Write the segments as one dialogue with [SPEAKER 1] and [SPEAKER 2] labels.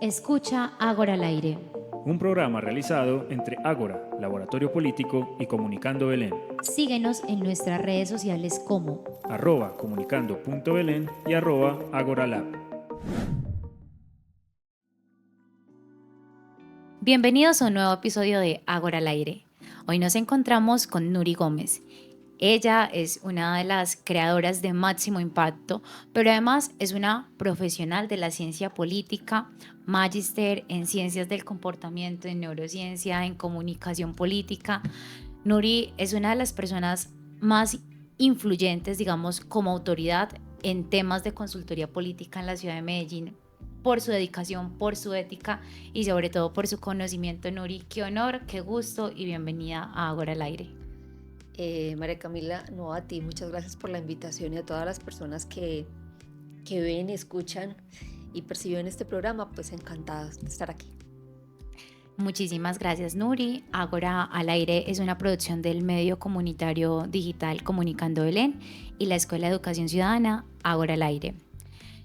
[SPEAKER 1] Escucha Ágora al aire.
[SPEAKER 2] Un programa realizado entre Ágora, Laboratorio Político y Comunicando Belén.
[SPEAKER 1] Síguenos en nuestras redes sociales como
[SPEAKER 2] @comunicando.belén y @agoralab.
[SPEAKER 1] Bienvenidos a un nuevo episodio de Ágora al aire. Hoy nos encontramos con Nuri Gómez. Ella es una de las creadoras de Máximo Impacto, pero además es una profesional de la ciencia política, magíster en ciencias del comportamiento, en neurociencia, en comunicación política. Nuri es una de las personas más influyentes, digamos, como autoridad en temas de consultoría política en la ciudad de Medellín, por su dedicación, por su ética y sobre todo por su conocimiento. Nuri, qué honor, qué gusto y bienvenida a Agora al Aire.
[SPEAKER 3] María Camila, no, a ti, muchas gracias por la invitación y a todas las personas que ven, escuchan y perciben este programa, pues encantadas de estar aquí.
[SPEAKER 1] Muchísimas gracias, Nuri. Agora al Aire es una producción del medio comunitario digital Comunicando Belén y la Escuela de Educación Ciudadana Agora al Aire.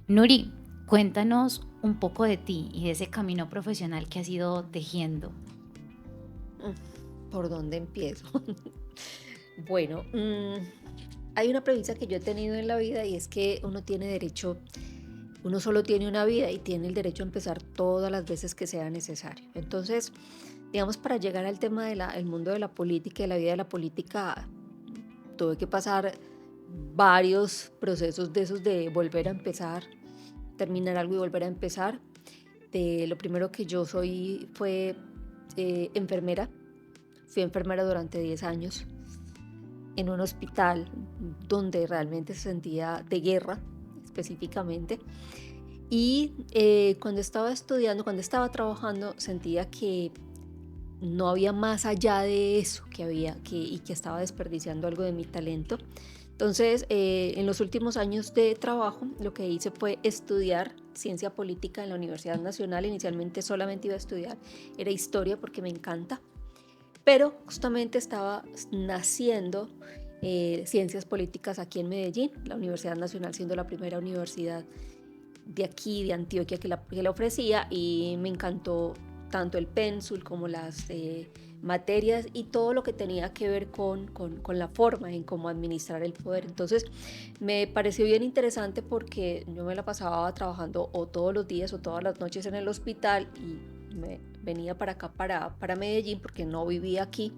[SPEAKER 1] Nuri, cuéntanos un poco de ti y de ese camino profesional que has ido tejiendo.
[SPEAKER 3] ¿Por dónde empiezo? Bueno, hay una premisa que yo he tenido en la vida y es que uno solo tiene una vida y tiene el derecho a empezar todas las veces que sea necesario. Entonces, digamos, para llegar al tema del mundo de la política y de la vida de la política, tuve que pasar varios procesos de esos de volver a empezar, terminar algo y volver a empezar. Lo primero que yo soy fue enfermera. Fui enfermera durante 10 años en un hospital donde realmente se sentía de guerra específicamente. Y cuando estaba estudiando, cuando estaba trabajando, sentía que no había más allá de eso y que estaba desperdiciando algo de mi talento. Entonces, en los últimos años de trabajo, lo que hice fue estudiar ciencia política en la Universidad Nacional. Inicialmente solamente iba a estudiar, era historia porque me encanta, pero justamente estaba naciendo ciencias políticas aquí en Medellín, la Universidad Nacional siendo la primera universidad de aquí, de Antioquia, que la ofrecía, y me encantó tanto el pénsul como las materias y todo lo que tenía que ver con la forma en cómo administrar el poder. Entonces me pareció bien interesante porque yo me la pasaba trabajando o todos los días o todas las noches en el hospital y me venía para acá, para Medellín, porque no vivía aquí.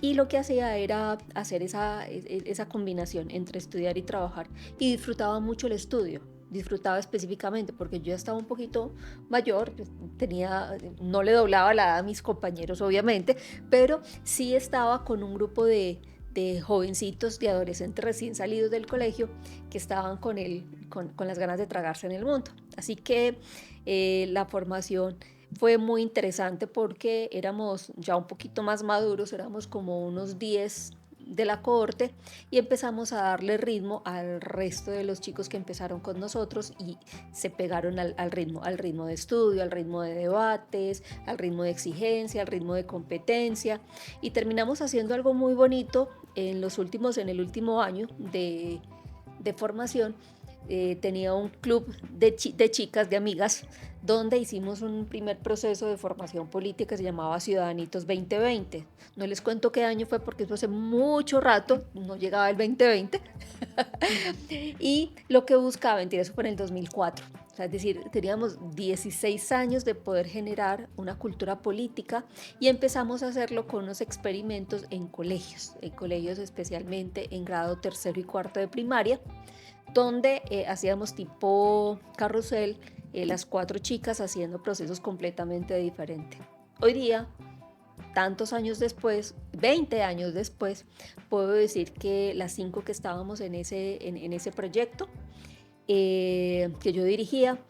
[SPEAKER 3] Y lo que hacía era hacer esa combinación entre estudiar y trabajar. Y disfrutaba mucho el estudio. Disfrutaba específicamente porque yo ya estaba un poquito mayor, no le doblaba la edad a mis compañeros obviamente, pero sí estaba con un grupo de jovencitos, de adolescentes recién salidos del colegio que estaban con las ganas de tragarse en el mundo. Así que la formación fue muy interesante porque éramos ya un poquito más maduros, éramos como unos 10 de la cohorte y empezamos a darle ritmo al resto de los chicos que empezaron con nosotros y se pegaron al ritmo de estudio, al ritmo de debates, al ritmo de exigencia, al ritmo de competencia, y terminamos haciendo algo muy bonito en el último año de formación. Tenía un club de chicas, de amigas, donde hicimos un primer proceso de formación política que se llamaba Ciudadanitos 2020. No les cuento qué año fue porque eso hace mucho rato, no llegaba el 2020. Y lo que buscaba, mentira, eso fue en el 2004. O sea, es decir, teníamos 16 años de poder generar una cultura política y empezamos a hacerlo con unos experimentos en colegios especialmente en grado tercero y cuarto de primaria, donde hacíamos tipo carrusel, las 4 chicas haciendo procesos completamente diferentes. Hoy día, tantos años después, 20 años después, puedo decir que las 5 que estábamos en ese proyecto que yo dirigía,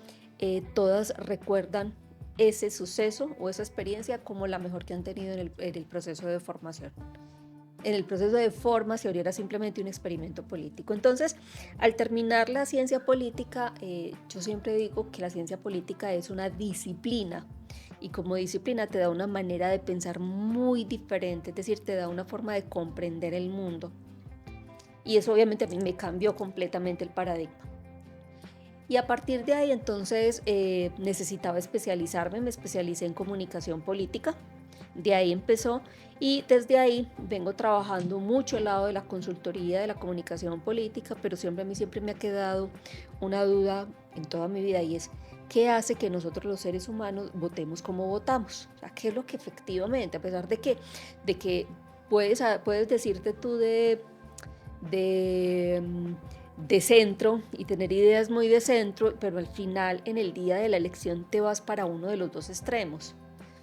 [SPEAKER 3] todas recuerdan ese suceso o esa experiencia como la mejor que han tenido en el proceso de formación. En el proceso de formación era simplemente un experimento político. Entonces, al terminar la ciencia política, yo siempre digo que la ciencia política es una disciplina, y como disciplina te da una manera de pensar muy diferente, es decir, te da una forma de comprender el mundo. Y eso obviamente a mí me cambió completamente el paradigma. Y a partir de ahí entonces necesitaba especializarme, me especialicé en comunicación política, de ahí empezó y desde ahí vengo trabajando mucho al lado de la consultoría de la comunicación política, pero a mí siempre me ha quedado una duda en toda mi vida y es ¿qué hace que nosotros los seres humanos votemos como votamos? O sea, ¿qué es lo que efectivamente, a pesar de que puedes decirte tú de, de centro y tener ideas muy de centro, pero al final en el día de la elección te vas para uno de los dos extremos?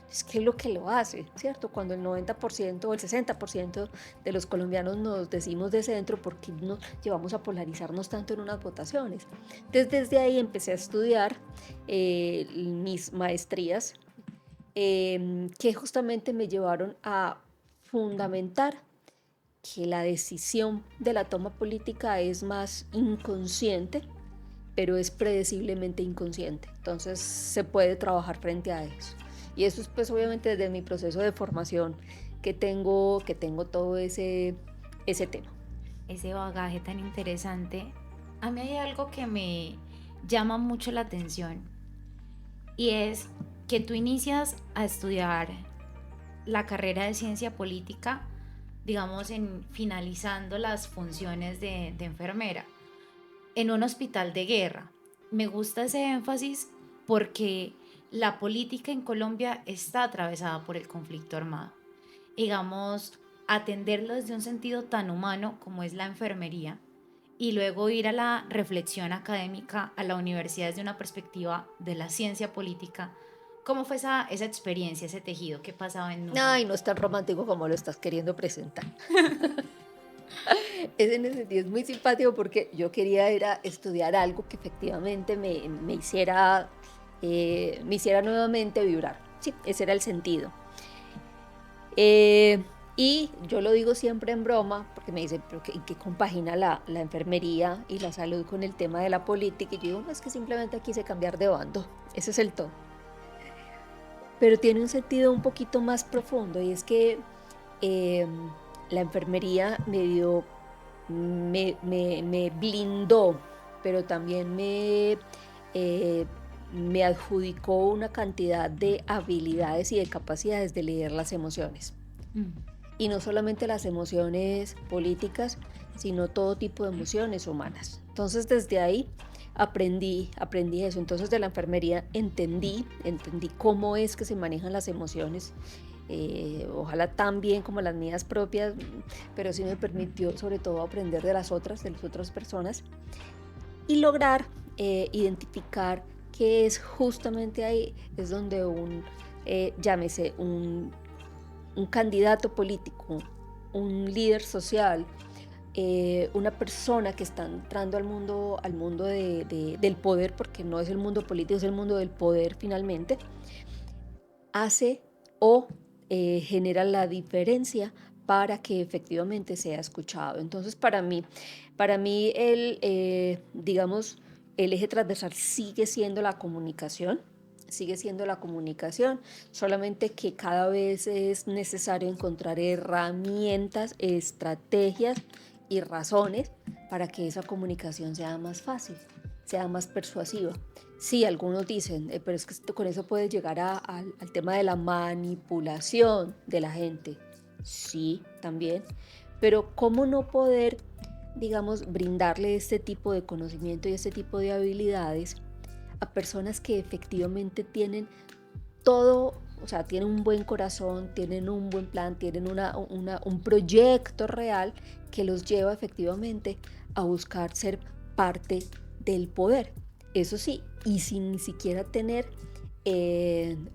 [SPEAKER 3] Es que es lo que lo hace, ¿cierto? Cuando el 90% o el 60% de los colombianos nos decimos de centro, ¿por qué nos llevamos a polarizarnos tanto en unas votaciones? Entonces desde ahí empecé a estudiar mis maestrías que justamente me llevaron a fundamentar que la decisión de la toma política es más inconsciente, pero es predeciblemente inconsciente. Entonces se puede trabajar frente a eso. Y eso es pues obviamente desde mi proceso de formación que tengo todo ese tema.
[SPEAKER 1] Ese bagaje tan interesante. A mí hay algo que me llama mucho la atención y es que tú inicias a estudiar la carrera de ciencia política, digamos, finalizando las funciones de enfermera en un hospital de guerra. Me gusta ese énfasis porque la política en Colombia está atravesada por el conflicto armado. Digamos, atenderlo desde un sentido tan humano como es la enfermería y luego ir a la reflexión académica a la universidad desde una perspectiva de la ciencia política. ¿Cómo fue esa experiencia, ese tejido que pasaba en Nuri?
[SPEAKER 3] Ay, no es tan romántico como lo estás queriendo presentar. En ese sentido es muy simpático porque yo quería era estudiar algo que efectivamente me hiciera nuevamente vibrar. Sí, ese era el sentido. Y yo lo digo siempre en broma, porque me dicen, ¿pero qué compagina la enfermería y la salud con el tema de la política? Y yo digo, no, es que simplemente quise cambiar de bando, ese es el todo. Pero tiene un sentido un poquito más profundo, y es que la enfermería me blindó, pero también me adjudicó una cantidad de habilidades y de capacidades de leer las emociones. Y no solamente las emociones políticas, sino todo tipo de emociones humanas. Entonces desde ahí aprendí eso. Entonces de la enfermería entendí cómo es que se manejan las emociones, ojalá tan bien como las mías propias, pero sí me permitió sobre todo aprender de las otras personas y lograr identificar que es justamente ahí, es donde llámese un candidato político, un líder social, una persona que está entrando al mundo del poder, porque no es el mundo político, es el mundo del poder finalmente, hace o genera la diferencia para que efectivamente sea escuchado. Entonces para mí digamos, el eje transversal sigue siendo la comunicación, solamente que cada vez es necesario encontrar herramientas, estrategias y razones para que esa comunicación sea más fácil, sea más persuasiva. Sí, algunos dicen, pero es que con eso puedes llegar al tema de la manipulación de la gente. Sí, también. Pero ¿cómo no poder, digamos, brindarle este tipo de conocimiento y este tipo de habilidades a personas que efectivamente tienen todo, o sea, tienen un buen corazón, tienen un buen plan, tienen un proyecto real que los lleva efectivamente a buscar ser parte del poder? Eso sí, y sin ni siquiera tener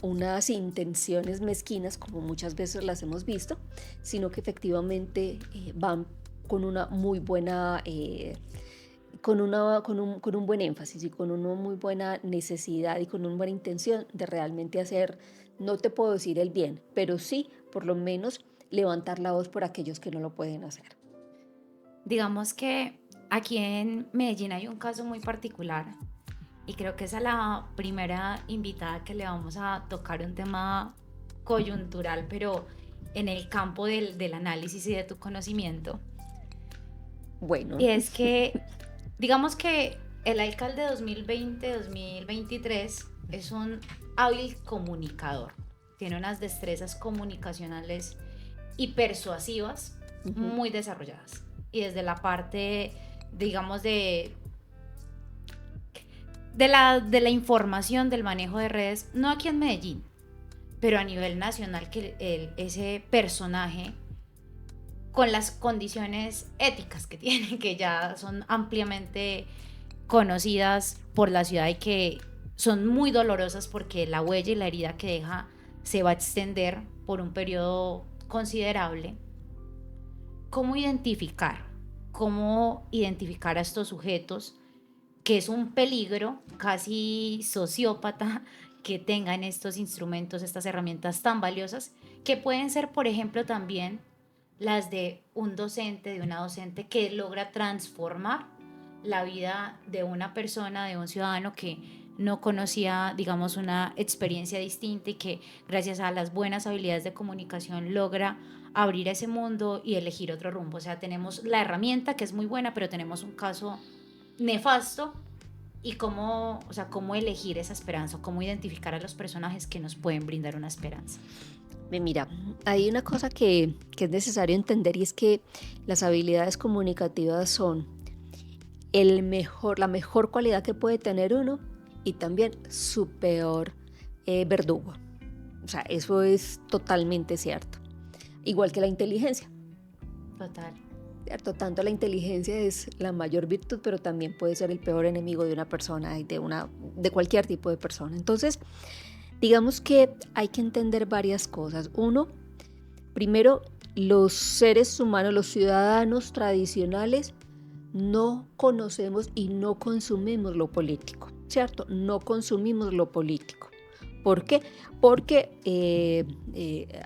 [SPEAKER 3] unas intenciones mezquinas, como muchas veces las hemos visto, sino que efectivamente van con una muy buena... con un buen énfasis y con una muy buena necesidad y con una buena intención de realmente hacer, no te puedo decir el bien, pero sí, por lo menos, levantar la voz por aquellos que no lo pueden hacer.
[SPEAKER 1] Digamos que aquí en Medellín hay un caso muy particular y creo que es a la primera invitada que le vamos a tocar un tema coyuntural, pero en el campo del análisis y de tu conocimiento.
[SPEAKER 3] Bueno.
[SPEAKER 1] Y es que, digamos que El alcalde 2020-2023 es un hábil comunicador. Tiene unas destrezas comunicacionales y persuasivas muy desarrolladas. Y desde la parte, digamos, de la información, del manejo de redes, no aquí en Medellín, pero a nivel nacional, que ese personaje, con las condiciones éticas que tiene, que ya son ampliamente conocidas por la ciudad y que son muy dolorosas porque la huella y la herida que deja se va a extender por un periodo considerable. ¿Cómo identificar? ¿Cómo identificar a estos sujetos que es un peligro casi sociópata que tengan estos instrumentos, estas herramientas tan valiosas, que pueden ser, por ejemplo, también las de un docente, de una docente que logra transformar la vida de una persona, de un ciudadano que no conocía, digamos, una experiencia distinta y que gracias a las buenas habilidades de comunicación logra abrir ese mundo y elegir otro rumbo? O sea, tenemos la herramienta que es muy buena, pero tenemos un caso nefasto. Y cómo, o sea, cómo elegir esa esperanza, cómo identificar a los personajes que nos pueden brindar una esperanza.
[SPEAKER 3] Mira, hay una cosa que es necesario entender, y es que las habilidades comunicativas son la mejor cualidad que puede tener uno, y también su peor verdugo. O sea, eso es totalmente cierto. Igual que la inteligencia.
[SPEAKER 1] Total.
[SPEAKER 3] ¿Cierto? Tanto la inteligencia es la mayor virtud, pero también puede ser el peor enemigo de una persona y de cualquier tipo de persona. Entonces, digamos que hay que entender varias cosas. Uno, primero, los seres humanos, los ciudadanos tradicionales, no conocemos y no consumimos lo político, ¿cierto? No consumimos lo político. ¿Por qué? Porque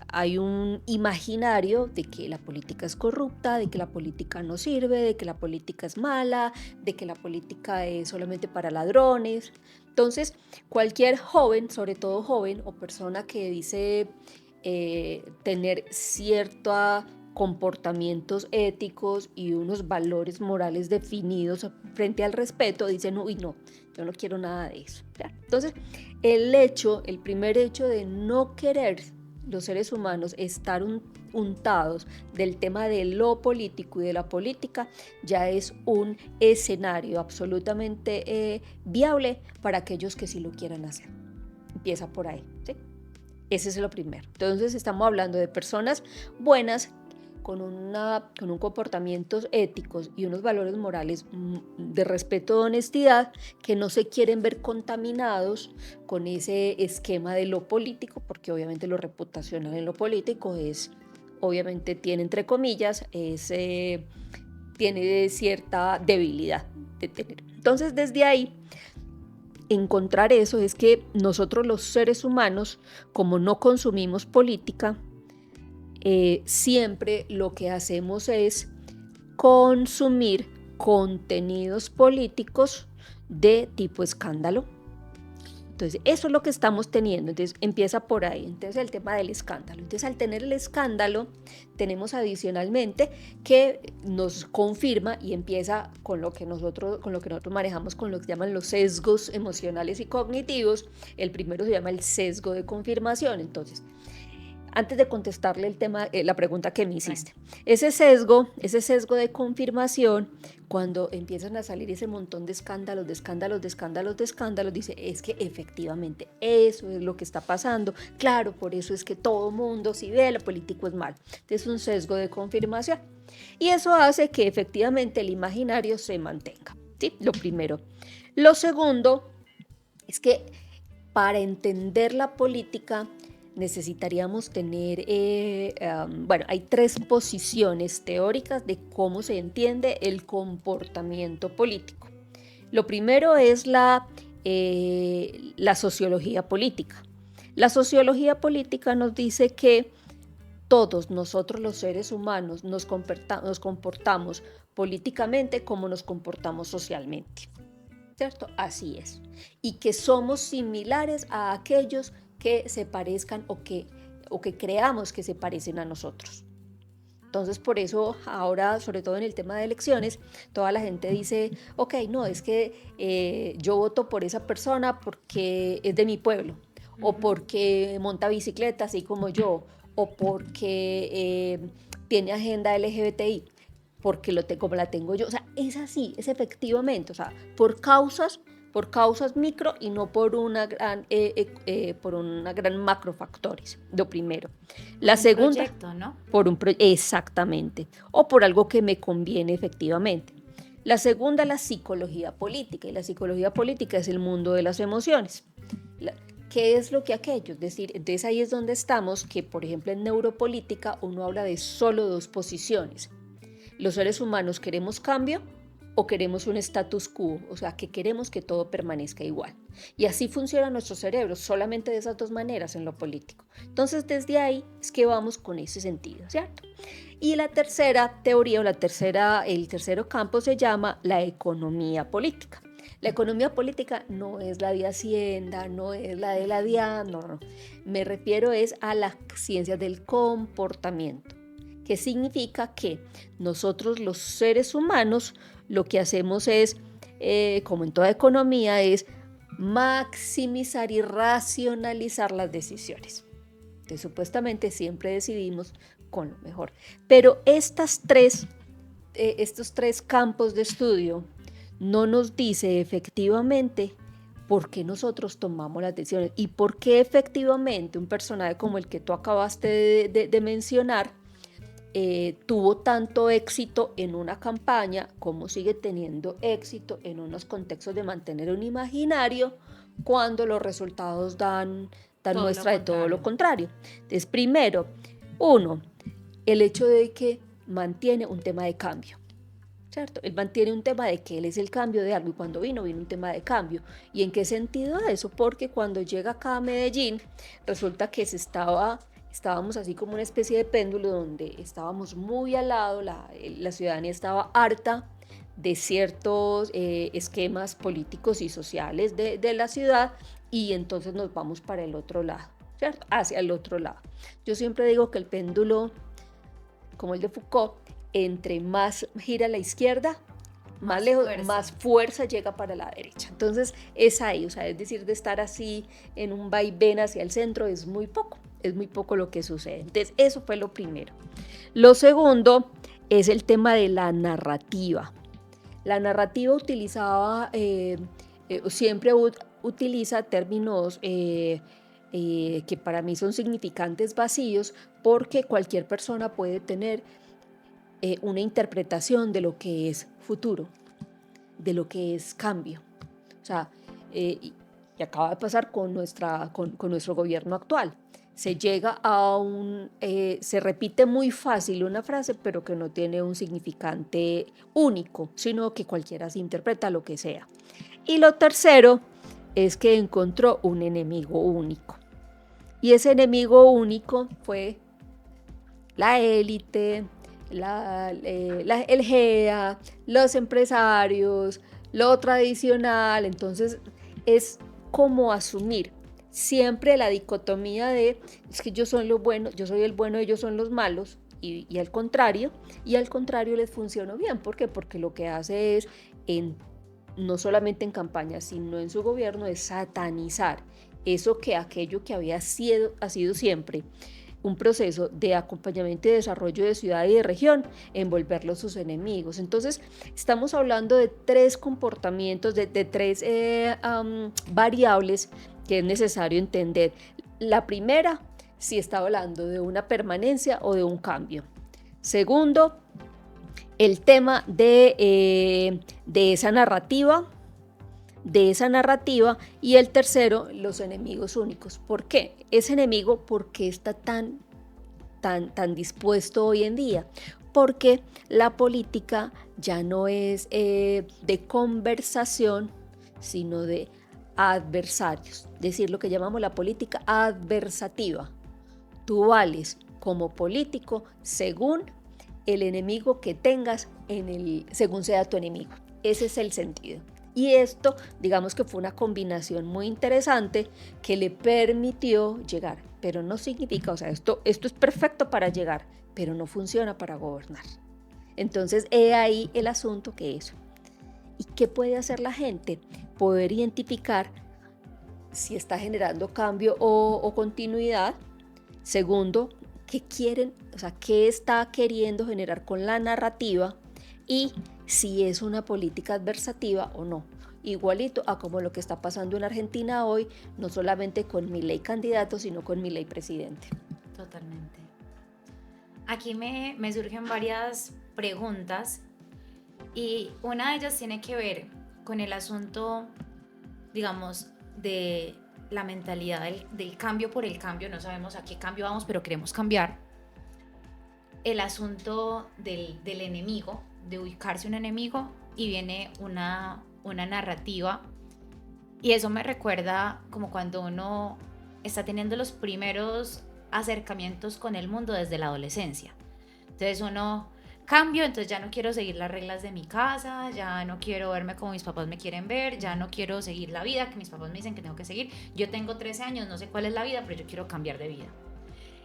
[SPEAKER 3] hay un imaginario de que la política es corrupta, de que la política no sirve, de que la política es mala, de que la política es solamente para ladrones. Entonces, cualquier joven, sobre todo joven o persona que dice tener ciertos comportamientos éticos y unos valores morales definidos frente al respeto, dicen, uy, no, yo no quiero nada de eso. ¿Ya? Entonces, el primer hecho de no querer los seres humanos estar untados del tema de lo político y de la política, ya es un escenario absolutamente viable para aquellos que sí lo quieran hacer. Empieza por ahí, ¿sí? Ese es lo primero. Entonces estamos hablando de personas buenas, con un comportamientos éticos y unos valores morales de respeto, de honestidad, que no se quieren ver contaminados con ese esquema de lo político, porque obviamente lo reputacional en lo político obviamente tiene, entre comillas, tiene cierta debilidad de tener. Entonces, desde ahí, encontrar eso es que nosotros los seres humanos, como no consumimos política, siempre lo que hacemos es consumir contenidos políticos de tipo escándalo. Entonces, eso es lo que estamos teniendo. Entonces, empieza por ahí. Entonces, el tema del escándalo. Entonces, al tener el escándalo, tenemos adicionalmente que nos confirma y empieza con lo que nosotros manejamos, con lo que llaman los sesgos emocionales y cognitivos. El primero se llama el sesgo de confirmación. Entonces, antes de contestarle la pregunta que me hiciste, ese sesgo de confirmación, cuando empiezan a salir ese montón de escándalos, dice, es que efectivamente eso es lo que está pasando. Claro, por eso es que todo mundo, si ve, lo político es mal. Es un sesgo de confirmación. Y eso hace que efectivamente el imaginario se mantenga, ¿sí? Lo primero. Lo segundo es que para entender la política necesitaríamos tener, hay tres posiciones teóricas de cómo se entiende el comportamiento político. Lo primero es la sociología política. La sociología política nos dice que todos nosotros los seres humanos nos comportamos políticamente como nos comportamos socialmente, ¿cierto? Así es. Y que somos similares a aquellos que se parezcan o que creamos que se parecen a nosotros. Entonces, por eso ahora, sobre todo en el tema de elecciones, toda la gente dice, ok, no, es que yo voto por esa persona porque es de mi pueblo, o porque monta bicicleta así como yo, o porque tiene agenda LGBTI, porque como la tengo yo. O sea, es así, es efectivamente, o sea, por causas micro y no por una gran macrofactores, lo primero. La segunda,
[SPEAKER 1] proyecto, ¿no?
[SPEAKER 3] Exactamente, o por algo que me conviene efectivamente. La segunda, la psicología política, y la psicología política es el mundo de las emociones. ¿Qué es lo que aquello? Es decir, entonces ahí es donde estamos, que por ejemplo en neuropolítica uno habla de solo dos posiciones. Los seres humanos queremos cambio o queremos un status quo, o sea, que queremos que todo permanezca igual. Y así funciona nuestro cerebro, solamente de esas dos maneras en lo político. Entonces, desde ahí es que vamos con ese sentido, ¿cierto? Y la tercera teoría, el tercer campo se llama la economía política. La economía política no es la de Hacienda, no es la de la DIAN, no. Me refiero a las ciencias del comportamiento, que significa que nosotros los seres humanos lo que hacemos es, como en toda economía, es maximizar y racionalizar las decisiones. Entonces, supuestamente siempre decidimos con lo mejor. Pero estos tres campos de estudio no nos dice efectivamente por qué nosotros tomamos las decisiones y por qué efectivamente un personaje como el que tú acabaste de mencionar tuvo tanto éxito en una campaña como sigue teniendo éxito en unos contextos de mantener un imaginario cuando los resultados dan muestra de todo lo contrario. Entonces, primero, el hecho de que mantiene un tema de cambio, ¿cierto? Él mantiene un tema de que él es el cambio de algo, y cuando vino un tema de cambio. ¿Y en qué sentido eso? Porque cuando llega acá a Medellín, resulta que estábamos así como una especie de péndulo donde estábamos muy al lado, la ciudadanía estaba harta de ciertos esquemas políticos y sociales de la ciudad, y entonces nos vamos para el otro lado, ¿cierto? Hacia el otro lado. Yo siempre digo que el péndulo, como el de Foucault, entre más gira a la izquierda, más fuerza llega para la derecha. Entonces es ahí, o sea, es decir, de estar así en un vaivén hacia el centro es muy poco lo que sucede. Entonces eso fue lo primero. Lo segundo es el tema de la narrativa. La narrativa siempre utiliza términos que para mí son significantes vacíos, porque cualquier persona puede tener una interpretación de lo que es futuro, de lo que es cambio. O sea, y acaba de pasar con nuestro gobierno actual. Se repite muy fácil una frase, pero que no tiene un significante único, sino que cualquiera se interpreta lo que sea. Y lo tercero es que encontró un enemigo único. Y ese enemigo único fue la élite, el GEA, los empresarios, lo tradicional. Entonces es como asumir siempre la dicotomía de es que yo soy el bueno, ellos son los malos, y al contrario les funcionó bien. ¿Por qué? Porque lo que hace es, no solamente en campaña, sino en su gobierno, es satanizar aquello que ha sido siempre un proceso de acompañamiento y desarrollo de ciudad y de región, envolverlos sus enemigos. Entonces, estamos hablando de tres comportamientos, de tres variables que es necesario entender. La primera, si está hablando de una permanencia o de un cambio. Segundo, el tema de esa narrativa. Y el tercero, los enemigos únicos. ¿Por qué? Ese enemigo, ¿por qué está tan dispuesto hoy en día? Porque la política ya no es de conversación, sino de adversarios, es decir, lo que llamamos la política adversativa. Tú vales como político según el enemigo que tengas, según sea tu enemigo. Ese es el sentido. Y esto, digamos que fue una combinación muy interesante que le permitió llegar pero no significa, o sea, esto es perfecto para llegar, pero no funciona para gobernar. Entonces, he ahí el asunto que eso. ¿Y qué puede hacer la gente? Poder identificar si está generando cambio o continuidad. Segundo, qué quieren, o sea, qué está queriendo generar con la narrativa y si es una política adversativa o no. Igualito a como lo que está pasando en Argentina hoy, no solamente con Milei candidato, sino con Milei presidente.
[SPEAKER 1] Totalmente. Aquí me surgen varias preguntas y una de ellas tiene que ver con el asunto, digamos, de la mentalidad del cambio por el cambio. No sabemos a qué cambio vamos, pero queremos cambiar. El asunto del enemigo, de ubicarse un enemigo, y viene una narrativa, y eso me recuerda como cuando uno está teniendo los primeros acercamientos con el mundo desde la adolescencia. Entonces uno cambio, entonces ya no quiero seguir las reglas de mi casa, ya no quiero verme como mis papás me quieren ver, ya no quiero seguir la vida que mis papás me dicen que tengo que seguir. Yo tengo 13 años, no sé cuál es la vida, pero yo quiero cambiar de vida.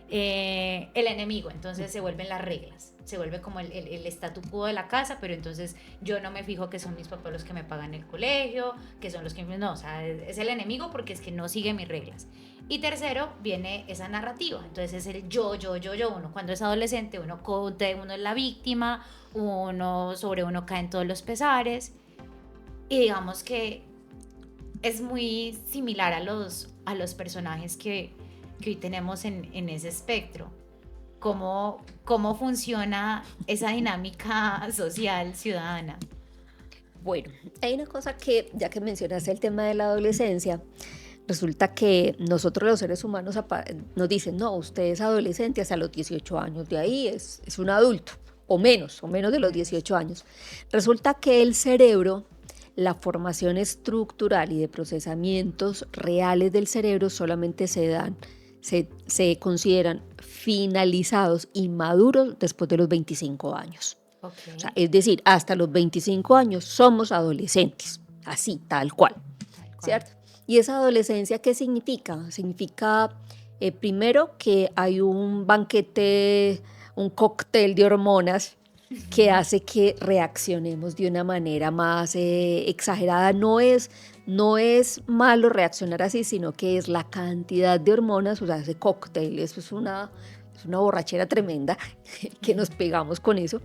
[SPEAKER 1] El enemigo, entonces se vuelven las reglas, se vuelve como el statu quo de la casa, pero entonces yo no me fijo que son mis papás los que me pagan el colegio, que son los que no, o sea, es el enemigo porque es que no sigue mis reglas. Y tercero, viene esa narrativa, entonces es el yo. Uno cuando es adolescente, uno es la víctima, sobre uno caen todos los pesares, y digamos que es muy similar a los personajes que hoy tenemos en ese espectro. ¿Cómo funciona esa dinámica social ciudadana?
[SPEAKER 3] Bueno, hay una cosa que, ya que mencionaste el tema de la adolescencia, resulta que nosotros los seres humanos nos dicen, no, usted es adolescente hasta los 18 años, de ahí es un adulto, o menos de los 18 años. Resulta que el cerebro, la formación estructural y de procesamientos reales del cerebro solamente se consideran finalizados y maduros después de los 25 años.
[SPEAKER 1] Okay.
[SPEAKER 3] O sea, es decir, hasta los 25 años somos adolescentes, así, tal cual. ¿Cierto? ¿Y esa adolescencia qué significa? Significa, primero, que hay un banquete, un cóctel de hormonas que hace que reaccionemos de una manera más exagerada. No es malo reaccionar así, sino que es la cantidad de hormonas, o sea, ese cóctel, eso es una borrachera tremenda que nos pegamos con eso,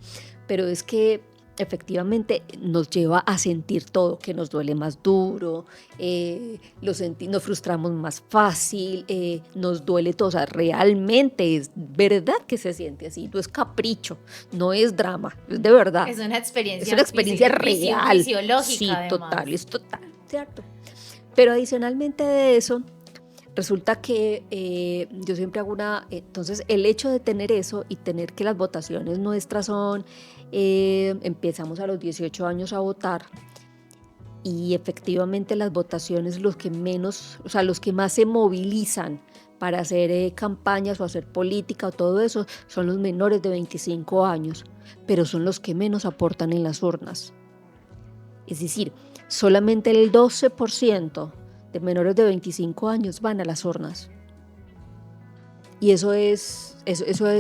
[SPEAKER 3] pero es que efectivamente nos lleva a sentir todo, que nos duele más duro, nos frustramos más fácil, nos duele todo, o sea, realmente es verdad que se siente así, no es capricho, no es drama, es de verdad.
[SPEAKER 1] Es una experiencia
[SPEAKER 3] real,
[SPEAKER 1] fisiológica.
[SPEAKER 3] Sí,
[SPEAKER 1] además.
[SPEAKER 3] es total, ¿cierto? Pero adicionalmente de eso, resulta que yo siempre hago entonces el hecho de tener eso y tener que las votaciones nuestras son, empezamos a los 18 años a votar y efectivamente las votaciones los que más se movilizan para hacer campañas o hacer política o todo eso son los menores de 25 años, pero son los que menos aportan en las urnas. Es decir, solamente el 12% de menores de 25 años van a las urnas. Y eso es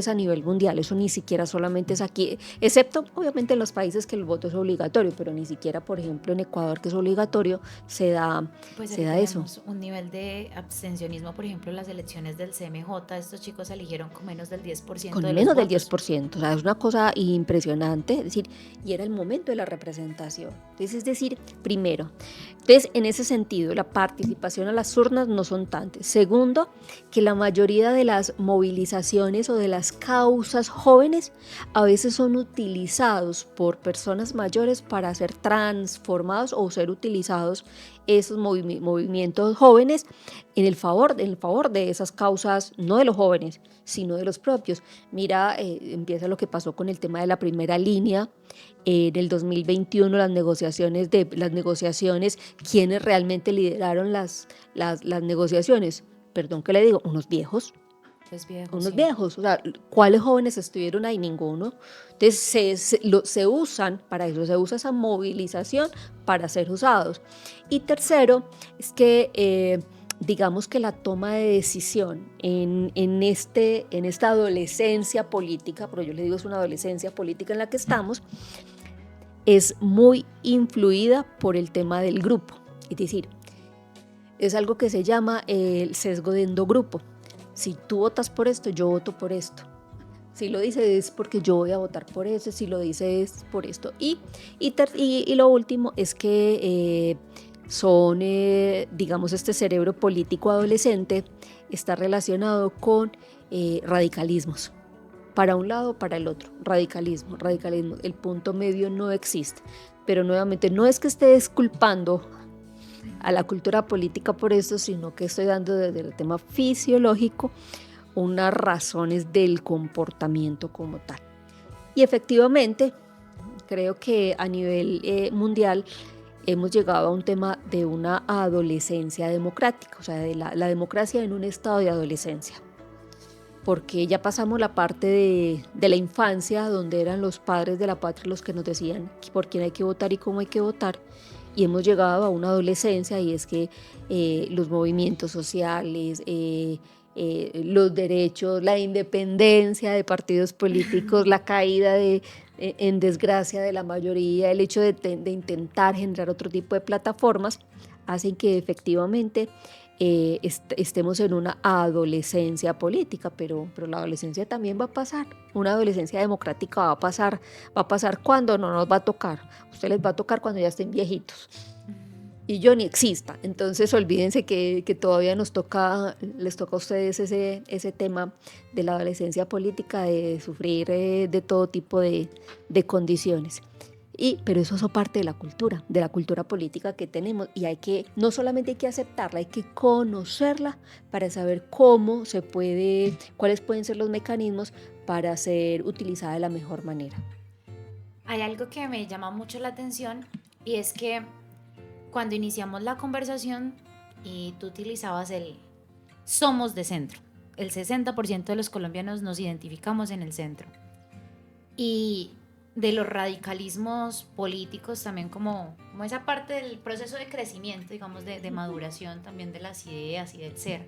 [SPEAKER 3] a nivel mundial, eso ni siquiera solamente es aquí, excepto obviamente en los países que el voto es obligatorio, pero ni siquiera, por ejemplo, en Ecuador, que es obligatorio, se da eso.
[SPEAKER 1] Un nivel de abstencionismo, por ejemplo, en las elecciones del CMJ, estos chicos eligieron con menos del 10%.
[SPEAKER 3] Con menos del 10%, o sea, es una cosa impresionante, es decir, y era el momento de la representación. Entonces, es decir, primero, en ese sentido, la participación a las urnas no son tantas. Segundo, que la mayoría de las movilizaciones o de las causas jóvenes a veces son utilizados por personas mayores para ser transformados o ser utilizados esos movimientos jóvenes en el favor de esas causas, no de los jóvenes, sino de los propios. Mira, empieza lo que pasó con el tema de la primera línea en el 2021, las negociaciones, quienes realmente lideraron las negociaciones. Perdón que le digo, unos viejos. Unos viejos, o sea, ¿cuáles jóvenes estuvieron ahí? Ninguno. Entonces se usan para eso, se usa esa movilización para ser usados. Y tercero, es que digamos que la toma de decisión en esta adolescencia política, pero yo le digo es una adolescencia política en la que estamos, es muy influida por el tema del grupo. Es decir, es algo que se llama el sesgo de endogrupo. Si tú votas por esto, yo voto por esto. Si lo dices es porque yo voy a votar por eso, si lo dices es por esto. Y lo último es que digamos, este cerebro político adolescente está relacionado con radicalismos. Para un lado, para el otro. Radicalismo. El punto medio no existe. Pero nuevamente, no es que esté disculpando a la cultura política por esto, sino que estoy dando desde el tema fisiológico unas razones del comportamiento como tal. Y efectivamente, creo que a nivel mundial hemos llegado a un tema de una adolescencia democrática, o sea, de la democracia en un estado de adolescencia. Porque ya pasamos la parte de la infancia, donde eran los padres de la patria los que nos decían por quién hay que votar y cómo hay que votar, y hemos llegado a una adolescencia, y es que los movimientos sociales, los derechos, la independencia de partidos políticos, la caída en desgracia de la mayoría, el hecho de intentar generar otro tipo de plataformas, hacen que efectivamente estemos en una adolescencia política, pero la adolescencia también va a pasar, una adolescencia democrática va a pasar cuando no nos va a tocar, a ustedes les va a tocar cuando ya estén viejitos y yo ni exista. Entonces olvídense que todavía les toca a ustedes ese tema de la adolescencia política, de sufrir de todo tipo de condiciones. Pero eso es parte de la cultura política que tenemos, y no solamente hay que aceptarla, hay que conocerla para saber cuáles pueden ser los mecanismos para ser utilizada de la mejor manera.
[SPEAKER 1] Hay algo que me llama mucho la atención, y es que cuando iniciamos la conversación y tú utilizabas el somos de centro, el 60% de los colombianos nos identificamos en el centro, y de los radicalismos políticos también como esa parte del proceso de crecimiento, digamos, de maduración también de las ideas y del ser.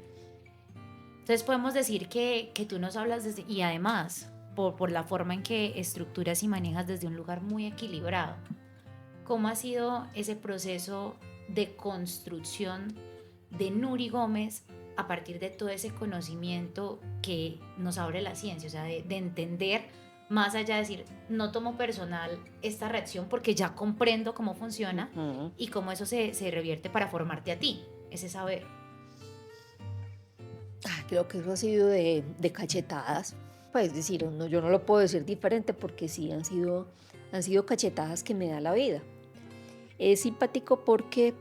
[SPEAKER 1] Entonces podemos decir que tú nos hablas y además por la forma en que estructuras y manejas desde un lugar muy equilibrado. ¿Cómo ha sido ese proceso de construcción de Nuri Gómez a partir de todo ese conocimiento que nos abre la ciencia? O sea, de entender, más allá de decir, no tomo personal esta reacción porque ya comprendo cómo funciona y cómo eso se revierte para formarte a ti, ese saber.
[SPEAKER 3] Creo que eso ha sido de cachetadas. Pues decir, yo no lo puedo decir diferente, porque sí han sido cachetadas que me da la vida. Es simpático porque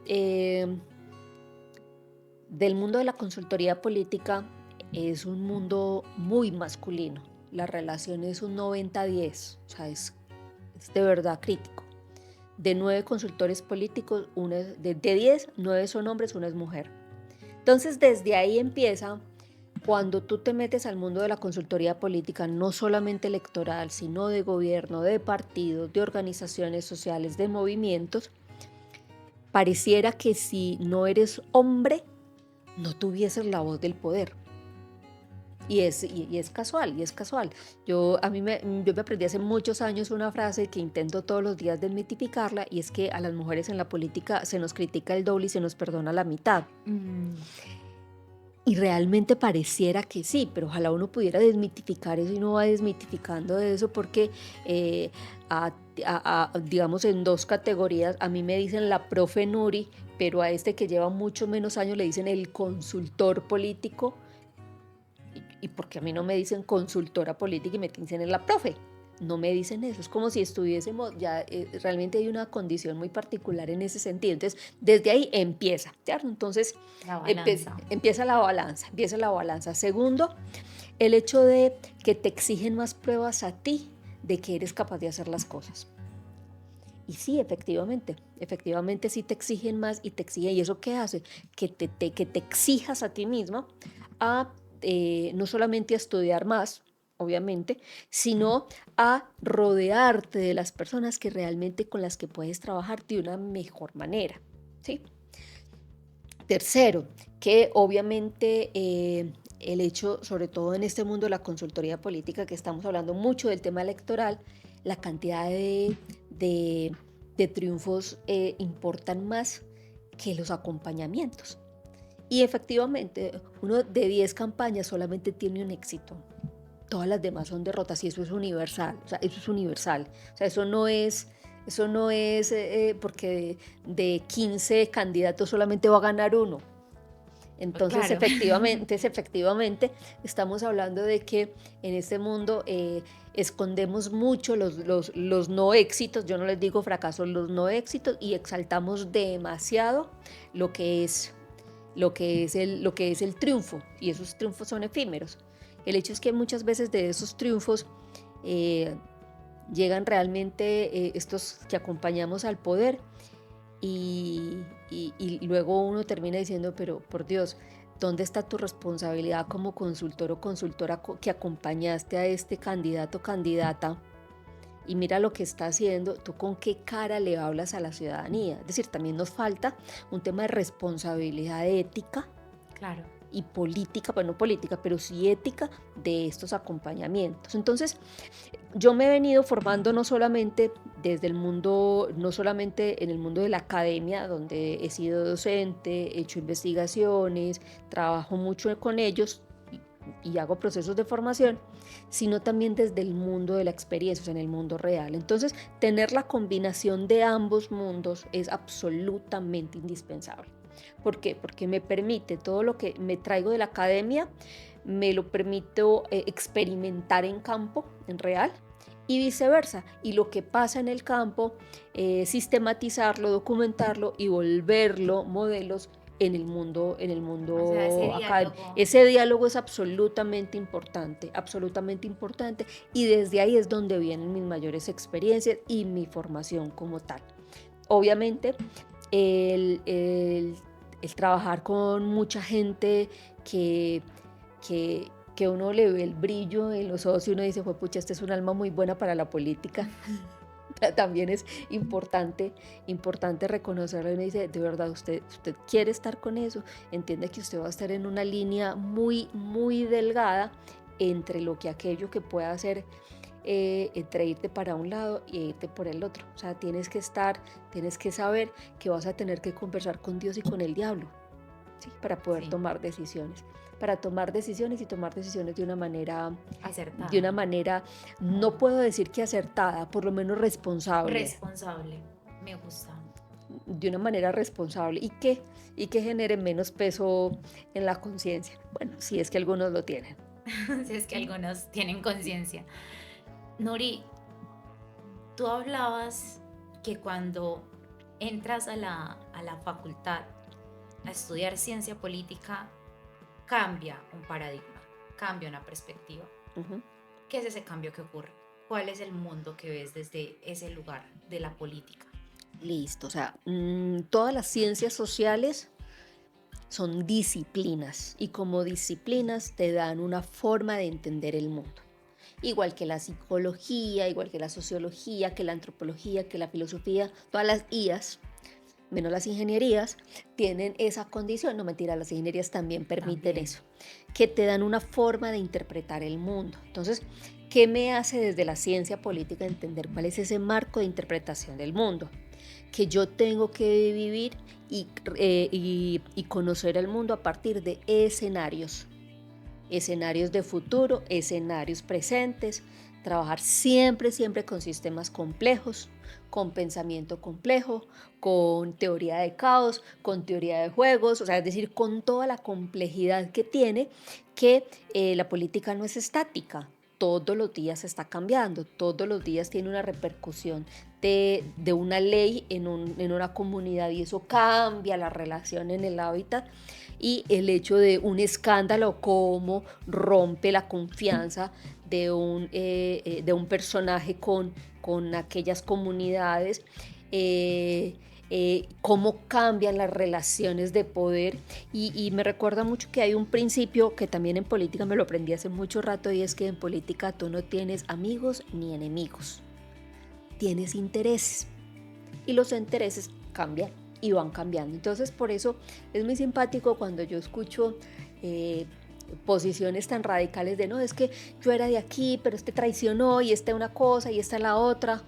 [SPEAKER 3] del mundo de la consultoría política es un mundo muy masculino. La relación es un 90-10, o sea, es de verdad crítico. De 9 consultores políticos, de 10, 9 son hombres, 1 es mujer. Entonces, desde ahí empieza, cuando tú te metes al mundo de la consultoría política, no solamente electoral, sino de gobierno, de partidos, de organizaciones sociales, de movimientos, pareciera que si no eres hombre, no tuvieses la voz del poder. Y es casual. Yo me aprendí hace muchos años una frase que intento todos los días desmitificarla, y es que a las mujeres en la política se nos critica el doble y se nos perdona la mitad. Y realmente pareciera que sí, pero ojalá uno pudiera desmitificar eso, y no va desmitificando eso, porque digamos, en 2 categorías, a mí me dicen la profe Nuri, pero a este que lleva mucho menos años le dicen el consultor político. ¿Y porque a mí no me dicen consultora política y me dicen la profe? No me dicen eso, es como si estuviésemos ya, realmente hay una condición muy particular en ese sentido. Entonces, desde ahí empieza, ¿cierto? Entonces, empieza la balanza. Segundo, el hecho de que te exigen más pruebas a ti de que eres capaz de hacer las cosas. Y sí, efectivamente sí te exigen más, y ¿y eso qué hace? Que te exijas a ti mismo no solamente a estudiar más, obviamente, sino a rodearte de las personas que realmente con las que puedes trabajar de una mejor manera, ¿sí? Tercero, que obviamente el hecho, sobre todo en este mundo de la consultoría política, que estamos hablando mucho del tema electoral, la cantidad de triunfos importan más que los acompañamientos. Y efectivamente, uno de 10 campañas solamente tiene un éxito. Todas las demás son derrotas y eso es universal. O sea, eso es universal. O sea, eso no es porque de 15 candidatos solamente va a ganar uno. Entonces,
[SPEAKER 1] Claro.
[SPEAKER 3] efectivamente, estamos hablando de que en este mundo escondemos mucho los no éxitos, yo no les digo fracasos, los no éxitos, y exaltamos demasiado lo que es, lo que es el triunfo, y esos triunfos son efímeros. El hecho es que muchas veces de esos triunfos llegan realmente estos que acompañamos al poder y luego uno termina diciendo, pero por Dios, ¿dónde está tu responsabilidad como consultor o consultora que acompañaste a este candidato o candidata? Y mira lo que está haciendo, tú con qué cara le hablas a la ciudadanía. Es decir, también nos falta un tema de responsabilidad ética.
[SPEAKER 1] Claro.
[SPEAKER 3] Y política, bueno, no política, pero sí ética de estos acompañamientos. Entonces, yo me he venido formando no solamente desde el mundo, no solamente en el mundo de la academia, donde he sido docente, he hecho investigaciones, trabajo mucho con ellos y hago procesos de formación, sino también desde el mundo de la experiencia, o sea, en el mundo real. Entonces, tener la combinación de ambos mundos es absolutamente indispensable. ¿Por qué? Porque me permite todo lo que me traigo de la academia, me lo permito experimentar en campo, en real, y viceversa. Y lo que pasa en el campo, sistematizarlo, documentarlo y volverlo modelos en el mundo
[SPEAKER 1] O sea, ese
[SPEAKER 3] académico.
[SPEAKER 1] diálogo.
[SPEAKER 3] Ese diálogo es absolutamente importante, y desde ahí es donde vienen mis mayores experiencias y mi formación como tal. Obviamente, el trabajar con mucha gente que uno le ve el brillo en los ojos y uno dice, pucha, este es un alma muy buena para la política. También es importante reconocerlo y uno dice, de verdad, usted quiere estar con eso, entiende que usted va a estar en una línea muy, muy delgada entre aquello que pueda hacer entre irte para un lado y irte por el otro. O sea, tienes que saber que vas a tener que conversar con Dios y con el diablo, ¿sí? Para poder tomar decisiones. Para tomar decisiones y tomar decisiones de una manera
[SPEAKER 1] Acertada.
[SPEAKER 3] no puedo decir que acertada, por lo menos responsable.
[SPEAKER 1] Responsable. Me gusta.
[SPEAKER 3] De una manera responsable y que genere menos peso en la conciencia. Bueno, si es que algunos lo tienen.
[SPEAKER 1] Si es que algunos tienen conciencia. Nuri, tú hablabas que cuando entras a la facultad a estudiar ciencia política, cambia un paradigma, cambia una perspectiva.
[SPEAKER 3] Uh-huh.
[SPEAKER 1] ¿Qué es ese cambio que ocurre? ¿Cuál es el mundo que ves desde ese lugar de la política?
[SPEAKER 3] Listo, o sea, todas las ciencias sociales son disciplinas y como disciplinas te dan una forma de entender el mundo. Igual que la psicología, igual que la sociología, que la antropología, que la filosofía, todas las IAs, menos las ingenierías, tienen esa condición. No, mentira, las ingenierías también permiten eso, que te dan una forma de interpretar el mundo. Entonces, ¿qué me hace desde la ciencia política entender cuál es ese marco de interpretación del mundo? Que yo tengo que vivir y conocer el mundo a partir de escenarios de futuro, escenarios presentes, trabajar siempre con sistemas complejos, con pensamiento complejo, con teoría de caos, con teoría de juegos, o sea, es decir, con toda la complejidad que tiene, que la política no es estática. Todos los días está cambiando, todos los días tiene una repercusión de una ley en una comunidad y eso cambia la relación en el hábitat y el hecho de un escándalo como rompe la confianza de un personaje con aquellas comunidades, cómo cambian las relaciones de poder y me recuerda mucho que hay un principio que también en política me lo aprendí hace mucho rato y es que en política tú no tienes amigos ni enemigos, tienes intereses y los intereses cambian y van cambiando. Entonces, por eso es muy simpático cuando yo escucho posiciones tan radicales de no, es que yo era de aquí, pero este traicionó y esta una cosa y esta la otra.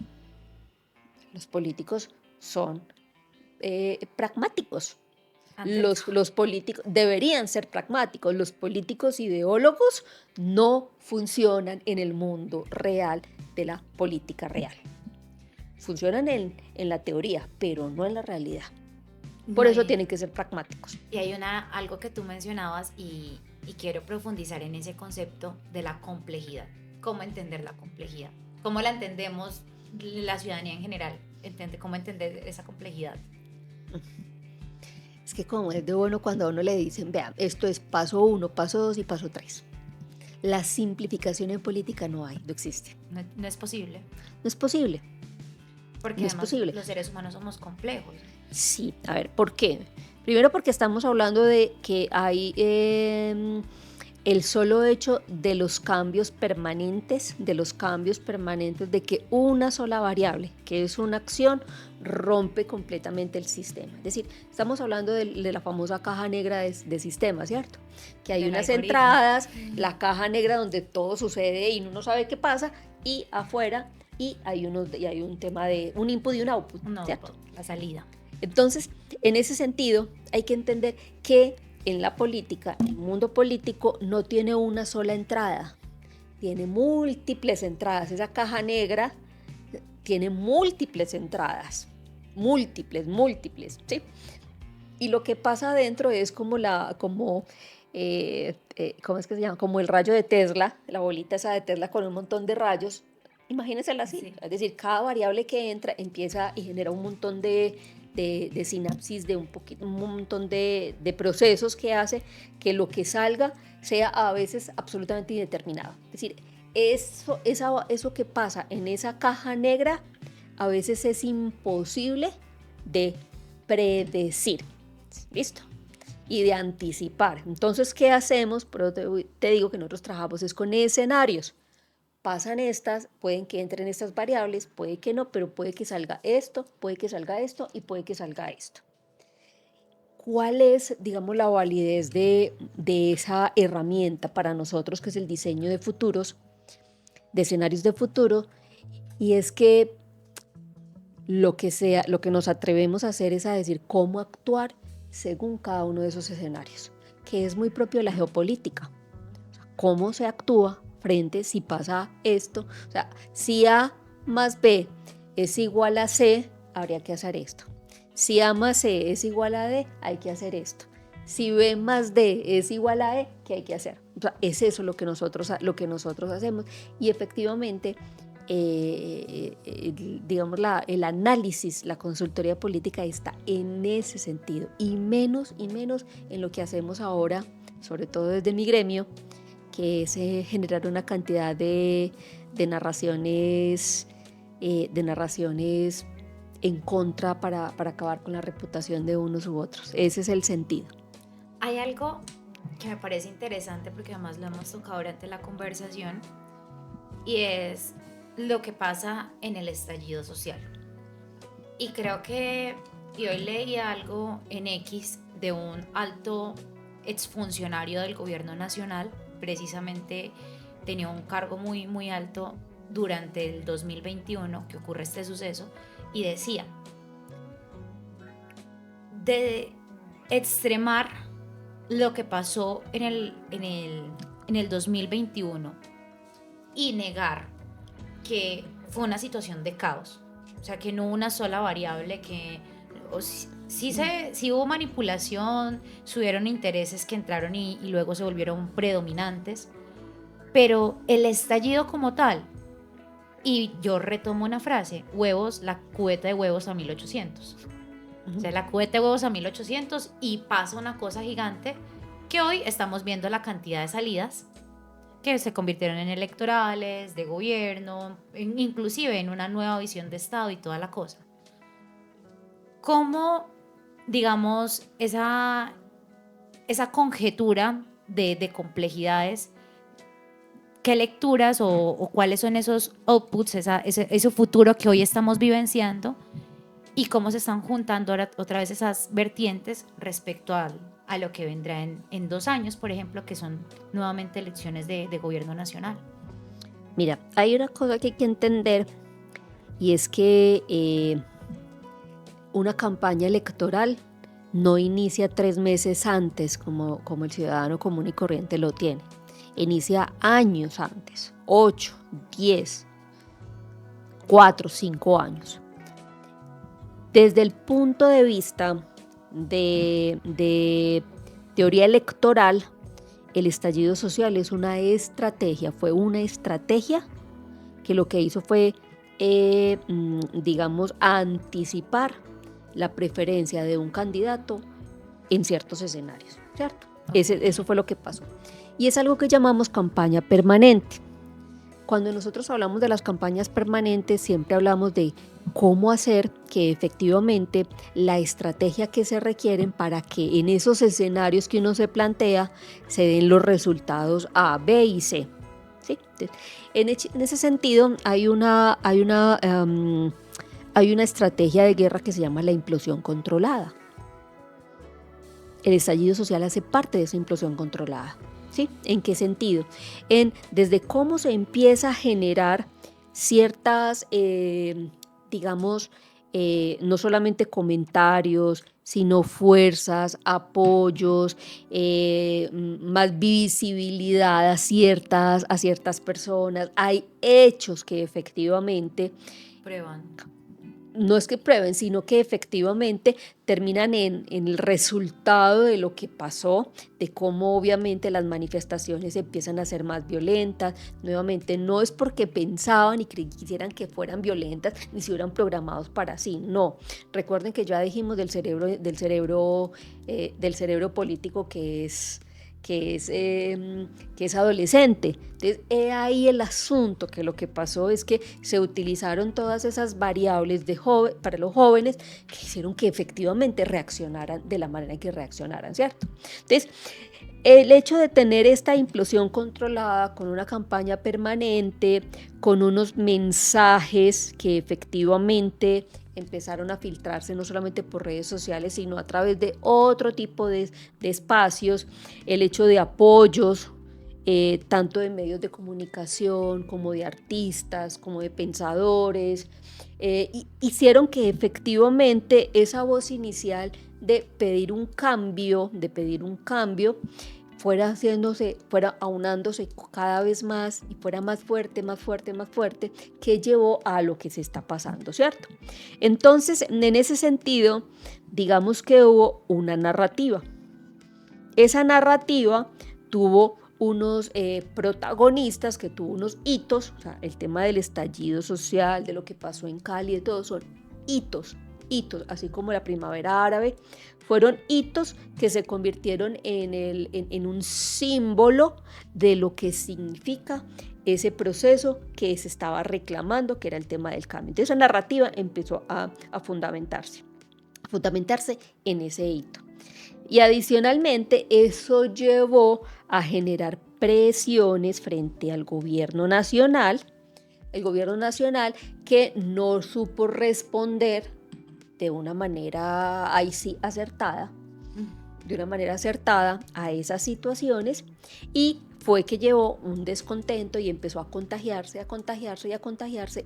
[SPEAKER 3] Los políticos son pragmáticos. Los políticos deberían ser pragmáticos. Los políticos ideólogos no funcionan en el mundo real de la política real. Funcionan en la teoría, pero no en la realidad. Por eso tienen que ser pragmáticos.
[SPEAKER 1] Y hay algo que tú mencionabas y quiero profundizar en ese concepto de la complejidad. ¿Cómo entender la complejidad? ¿Cómo la entendemos la ciudadanía en general? ¿Cómo entender esa complejidad?
[SPEAKER 3] Es que como es de bueno cuando a uno le dicen, vean, esto es paso 1, paso 2 y paso 3. La simplificación en política no hay, no existe.
[SPEAKER 1] No es posible.
[SPEAKER 3] No es posible.
[SPEAKER 1] Porque
[SPEAKER 3] no
[SPEAKER 1] además
[SPEAKER 3] es posible.
[SPEAKER 1] Los seres humanos somos complejos.
[SPEAKER 3] Sí, a ver, ¿por qué? Primero porque estamos hablando de que hay el solo hecho de los cambios permanentes, de que una sola variable, que es una acción, rompe completamente el sistema. Es decir, estamos hablando de la famosa caja negra de sistemas, ¿cierto? Que hay unas entradas, la caja negra donde todo sucede y uno no sabe qué pasa, y afuera y hay un tema de un input y un output, ¿cierto?
[SPEAKER 1] La salida.
[SPEAKER 3] Entonces, en ese sentido, hay que entender que en la política, el mundo político no tiene una sola entrada, tiene múltiples entradas. Esa caja negra tiene múltiples entradas, múltiples, ¿sí? Y lo que pasa adentro es ¿cómo es que se llama? Como el rayo de Tesla, la bolita esa de Tesla con un montón de rayos. Imagínensela así, sí. Es decir, cada variable que entra empieza y genera un montón de sinapsis, de un montón de procesos que hace que lo que salga sea a veces absolutamente indeterminado. Es decir, eso que pasa en esa caja negra a veces es imposible de predecir, ¿listo? Y de anticipar. Entonces, ¿qué hacemos? Pero te digo que nosotros trabajamos es con escenarios. Pasan estas, pueden que entren estas variables, puede que no, pero puede que salga esto, puede que salga esto y puede que salga esto. ¿Cuál es, digamos, la validez de esa herramienta para nosotros, que es el diseño de futuros, de escenarios de futuro? Y es que lo que nos atrevemos a hacer es a decir cómo actuar según cada uno de esos escenarios, que es muy propio de la geopolítica. O sea, cómo se actúa frente si pasa esto, o sea, si A más B es igual a C, habría que hacer esto. Si A más C es igual a D, hay que hacer esto. Si B más D es igual a E, ¿qué hay que hacer? O sea, es eso lo que nosotros hacemos. Y efectivamente, digamos, el análisis, la consultoría política está en ese sentido, y menos en lo que hacemos ahora, sobre todo desde mi gremio, que es generar una cantidad de narraciones en contra para acabar con la reputación de unos u otros. Ese es el sentido.
[SPEAKER 1] Hay algo que me parece interesante, porque además lo hemos tocado durante la conversación, y es lo que pasa en el estallido social. Y creo que hoy leí algo en X de un alto exfuncionario del gobierno nacional, precisamente tenía un cargo muy, muy alto durante el 2021 que ocurre este suceso, y decía, de extremar lo que pasó en el 2021 y negar que fue una situación de caos, o sea, que no hubo una sola variable, que sí hubo manipulación, subieron intereses que entraron y luego se volvieron predominantes, pero el estallido como tal, y yo retomo una frase, la cubeta de huevos a 1800. O sea, la cubeta de huevos a 1800, y pasa una cosa gigante que hoy estamos viendo la cantidad de salidas que se convirtieron en electorales, de gobierno, inclusive en una nueva visión de Estado y toda la cosa. ¿Cómo, digamos, esa conjetura de complejidades, qué lecturas o cuáles son esos outputs, ese futuro que hoy estamos vivenciando, y cómo se están juntando ahora otra vez esas vertientes respecto a lo que vendrá en 2 años, por ejemplo, que son nuevamente elecciones de gobierno nacional.
[SPEAKER 3] Mira, hay una cosa que hay que entender y es que una campaña electoral no inicia 3 meses antes como el ciudadano común y corriente lo tiene. Inicia años antes, 8, 10, 4, 5 años. Desde el punto de vista de teoría electoral, el estallido social es una estrategia, fue una estrategia que lo que hizo fue, digamos, anticipar la preferencia de un candidato en ciertos escenarios, ¿cierto? Eso fue lo que pasó. Y es algo que llamamos campaña permanente. Cuando nosotros hablamos de las campañas permanentes, siempre hablamos de cómo hacer que efectivamente la estrategia que se requieren para que en esos escenarios que uno se plantea se den los resultados A, B y C. ¿Sí? En ese sentido hay una estrategia de guerra que se llama la implosión controlada. El estallido social hace parte de esa implosión controlada. ¿Sí? ¿En qué sentido? Desde cómo se empieza a generar ciertas, digamos, no solamente comentarios, sino fuerzas, apoyos, más visibilidad a ciertas personas. Hay hechos que efectivamente
[SPEAKER 1] Prueban.
[SPEAKER 3] no es que prueben, sino que efectivamente terminan en el resultado de lo que pasó, de cómo obviamente las manifestaciones empiezan a ser más violentas. Nuevamente, no es porque pensaban y quisieran que fueran violentas, ni si hubieran programados para sí, no. Recuerden que ya dijimos del cerebro político que es adolescente. Entonces, ahí el asunto, que lo que pasó es que se utilizaron todas esas variables para los jóvenes que hicieron que efectivamente reaccionaran de la manera en que reaccionaran, ¿cierto? Entonces, el hecho de tener esta implosión controlada con una campaña permanente, con unos mensajes que efectivamente empezaron a filtrarse no solamente por redes sociales, sino a través de otro tipo de espacios, el hecho de apoyos, tanto de medios de comunicación como de artistas, como de pensadores, hicieron que efectivamente esa voz inicial de pedir un cambio, fuera aunándose cada vez más y fuera más fuerte, que llevó a lo que se está pasando, ¿cierto? Entonces, en ese sentido, digamos que hubo una narrativa. Esa narrativa tuvo unos protagonistas, que tuvo unos hitos, o sea, el tema del estallido social, de lo que pasó en Cali, de todo, son hitos, así como la primavera árabe, fueron hitos que se convirtieron en un símbolo de lo que significa ese proceso que se estaba reclamando, que era el tema del cambio. Entonces, esa narrativa empezó a fundamentarse en ese hito. Y adicionalmente, eso llevó a generar presiones frente al gobierno nacional, que no supo responder de una manera, ahí sí, acertada a esas situaciones, y fue que llevó un descontento y empezó a contagiarse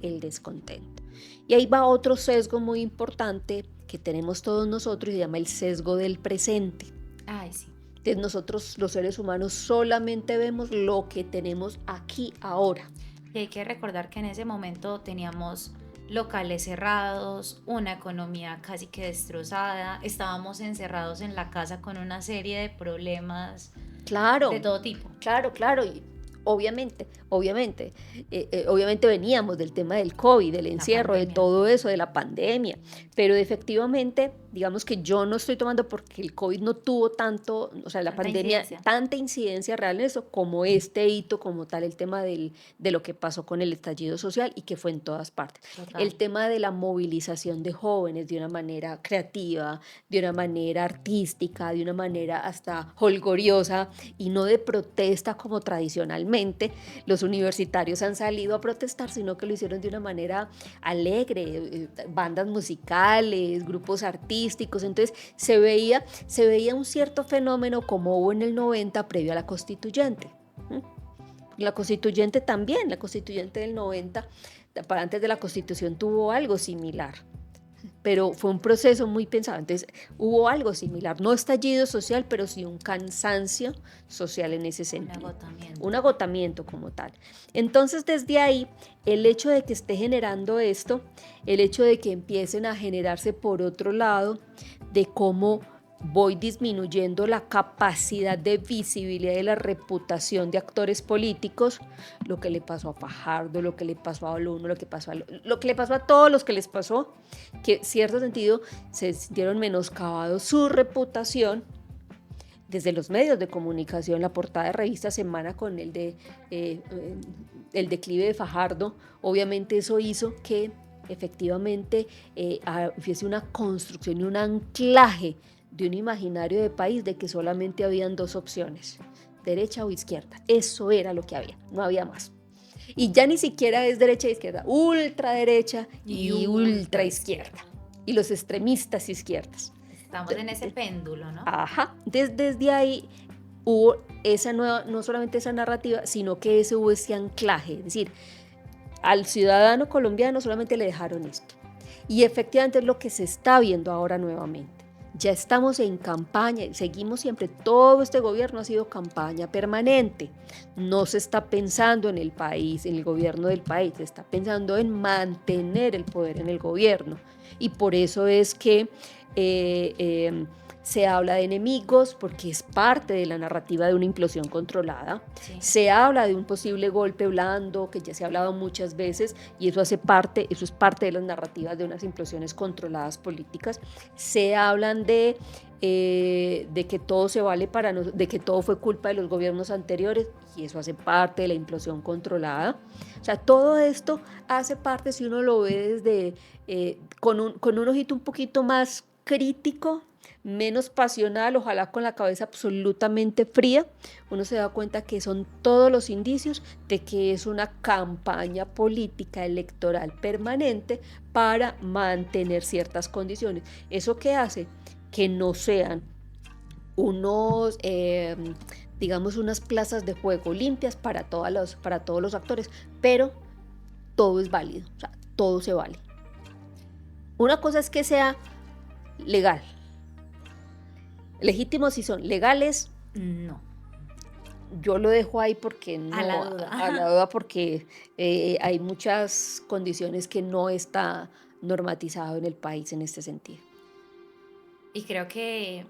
[SPEAKER 3] el descontento. Y ahí va otro sesgo muy importante que tenemos todos nosotros, y se llama el sesgo del presente.
[SPEAKER 1] Ay, sí.
[SPEAKER 3] Entonces nosotros, los seres humanos, solamente vemos lo que tenemos aquí, ahora.
[SPEAKER 1] Y hay que recordar que en ese momento teníamos locales cerrados, una economía casi que destrozada, estábamos encerrados en la casa con una serie de problemas,
[SPEAKER 3] claro,
[SPEAKER 1] de todo tipo.
[SPEAKER 3] Claro, y obviamente veníamos del tema del COVID, del encierro, de todo eso, de la pandemia, pero efectivamente digamos que yo no estoy tomando porque el COVID no tuvo tanto, o sea, la
[SPEAKER 1] Tanta
[SPEAKER 3] pandemia,
[SPEAKER 1] incidencia.
[SPEAKER 3] tanta incidencia real en eso, como este hito, como tal, el tema de lo que pasó con el estallido social y que fue en todas partes.
[SPEAKER 1] Total.
[SPEAKER 3] El tema de la movilización de jóvenes de una manera creativa, de una manera artística, de una manera hasta holgoriosa y no de protesta como tradicionalmente los universitarios han salido a protestar, sino que lo hicieron de una manera alegre, bandas musicales, grupos artísticos. Entonces se veía un cierto fenómeno como hubo en el 90 previo a la constituyente. La constituyente también, la constituyente del 90, para antes de la constitución, tuvo algo similar, pero fue un proceso muy pensado. Entonces hubo algo similar, no estallido social, pero sí un cansancio social en ese sentido, un agotamiento como tal. Entonces desde ahí, el hecho de que esté generando esto, el hecho de que empiecen a generarse por otro lado, de cómo voy disminuyendo la capacidad de visibilidad y la reputación de actores políticos, lo que le pasó a Fajardo, lo que le pasó a Oluno, lo que le pasó a todos los que les pasó, que en cierto sentido se sintieron menoscabados su reputación desde los medios de comunicación. La portada de Revista Semana con el declive de Fajardo, obviamente eso hizo que efectivamente hubiese una construcción y un anclaje de un imaginario de país de que solamente habían dos opciones, derecha o izquierda. Eso era lo que había, no había más. Y ya ni siquiera es derecha e izquierda, ultraderecha y ultraizquierda. Y los extremistas izquierdas.
[SPEAKER 1] Estamos en ese péndulo, ¿no?
[SPEAKER 3] Ajá. Desde ahí hubo esa nueva, no solamente esa narrativa, sino que hubo ese anclaje. Es decir, al ciudadano colombiano solamente le dejaron esto. Y efectivamente es lo que se está viendo ahora nuevamente. Ya estamos en campaña, seguimos siempre, todo este gobierno ha sido campaña permanente. No se está pensando en el país, en el gobierno del país, se está pensando en mantener el poder en el gobierno. Y por eso es que se habla de enemigos, porque es parte de la narrativa de una implosión controlada. Sí. Se habla de un posible golpe blando, que ya se ha hablado muchas veces, y eso es parte de las narrativas de unas implosiones controladas políticas. Se hablan de que todo se vale de que todo fue culpa de los gobiernos anteriores, y eso hace parte de la implosión controlada. O sea, todo esto hace parte, si uno lo ve desde con un ojito un poquito más crítico, menos pasional, ojalá con la cabeza absolutamente fría, uno se da cuenta que son todos los indicios de que es una campaña política electoral permanente para mantener ciertas condiciones. ¿Eso qué hace? Que no sean unos, digamos, unas plazas de juego limpias para todos los actores, pero todo es válido, o sea, todo se vale. Una cosa es que sea legal. Legítimos si son legales,
[SPEAKER 1] no.
[SPEAKER 3] Yo lo dejo ahí porque no,
[SPEAKER 1] a la
[SPEAKER 3] duda porque hay muchas condiciones que no está normatizado en el país en este sentido.
[SPEAKER 1] Y creo que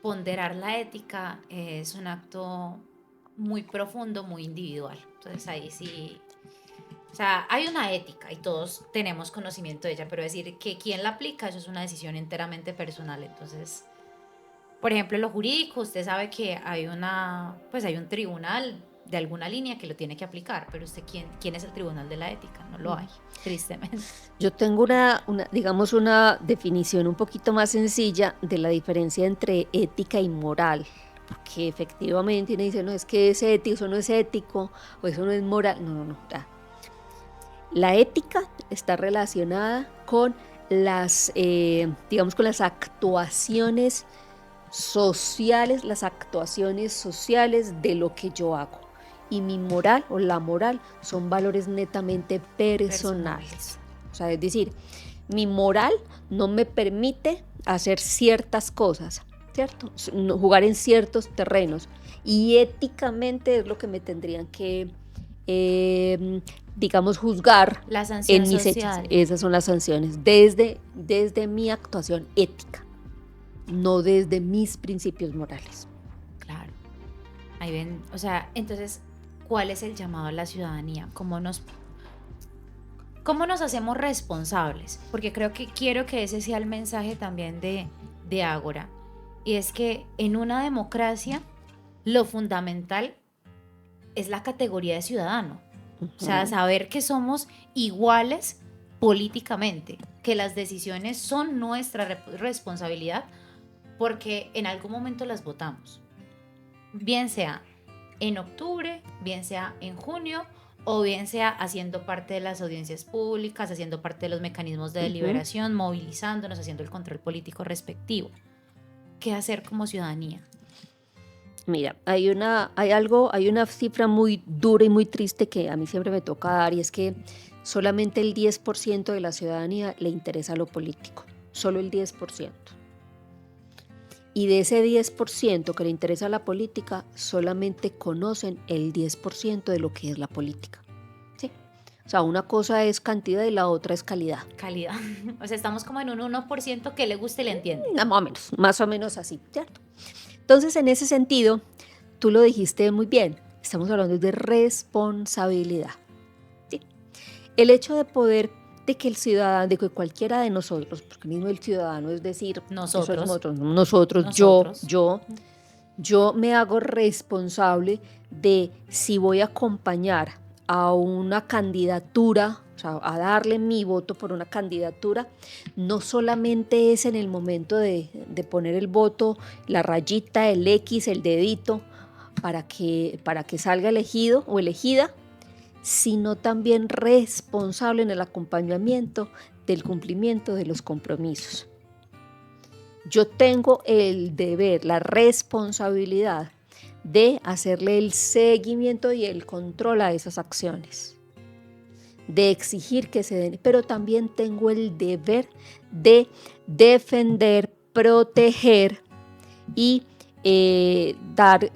[SPEAKER 1] ponderar la ética es un acto muy profundo, muy individual. Entonces ahí sí, o sea, hay una ética y todos tenemos conocimiento de ella, pero decir que quién la aplica, eso es una decisión enteramente personal. Entonces, por ejemplo, en lo jurídico, usted sabe que hay un tribunal de alguna línea que lo tiene que aplicar, pero usted, ¿quién es el tribunal de la ética? No lo hay, tristemente.
[SPEAKER 3] Yo tengo digamos, una definición un poquito más sencilla de la diferencia entre ética y moral, porque efectivamente uno dice, no, es que es ético, eso no es ético, o eso no es moral. No. La ética está relacionada con con las actuaciones sociales, de lo que yo hago. Y mi moral o la moral son valores netamente personales. O sea, es decir, mi moral no me permite hacer ciertas cosas, ¿cierto? Jugar en ciertos terrenos. Y éticamente es lo que me tendrían que, digamos, juzgar en mis hechos. Esas son las sanciones, desde mi actuación ética, no desde mis principios morales.
[SPEAKER 1] Claro. Ahí ven, o sea, entonces, ¿cuál es el llamado a la ciudadanía? ¿Cómo ¿Cómo nos hacemos responsables? Porque quiero que ese sea el mensaje también de Ágora. Y es que en una democracia lo fundamental es la categoría de ciudadano. O sea, saber que somos iguales políticamente, que las decisiones son nuestra responsabilidad porque en algún momento las votamos. Bien sea en octubre, bien sea en junio, o bien sea haciendo parte de las audiencias públicas, haciendo parte de los mecanismos de deliberación, movilizándonos, haciendo el control político respectivo. ¿Qué hacer como ciudadanía?
[SPEAKER 3] Mira, hay una cifra muy dura y muy triste que a mí siempre me toca dar, y es que solamente el 10% de la ciudadanía le interesa lo político, solo el 10%. Y de ese 10% que le interesa la política, solamente conocen el 10% de lo que es la política. ¿Sí? O sea, una cosa es cantidad y la otra es calidad.
[SPEAKER 1] Calidad. O sea, estamos como en un 1% que le gusta y le entiende.
[SPEAKER 3] Más o menos así, ¿cierto? Entonces, en ese sentido, tú lo dijiste muy bien, estamos hablando de responsabilidad. ¿Sí? El hecho de poder, de que el ciudadano, de que cualquiera de nosotros, porque mismo el ciudadano es decir, nosotros. Yo me hago responsable de si voy a acompañar a una candidatura, o sea, a darle mi voto por una candidatura, no solamente es en el momento de poner el voto, la rayita, el X, el dedito, para que salga elegido o elegida, sino también responsable en el acompañamiento del cumplimiento de los compromisos. Yo tengo el deber, la responsabilidad de hacerle el seguimiento y el control a esas acciones, de exigir que se den, pero también tengo el deber de defender, proteger y dar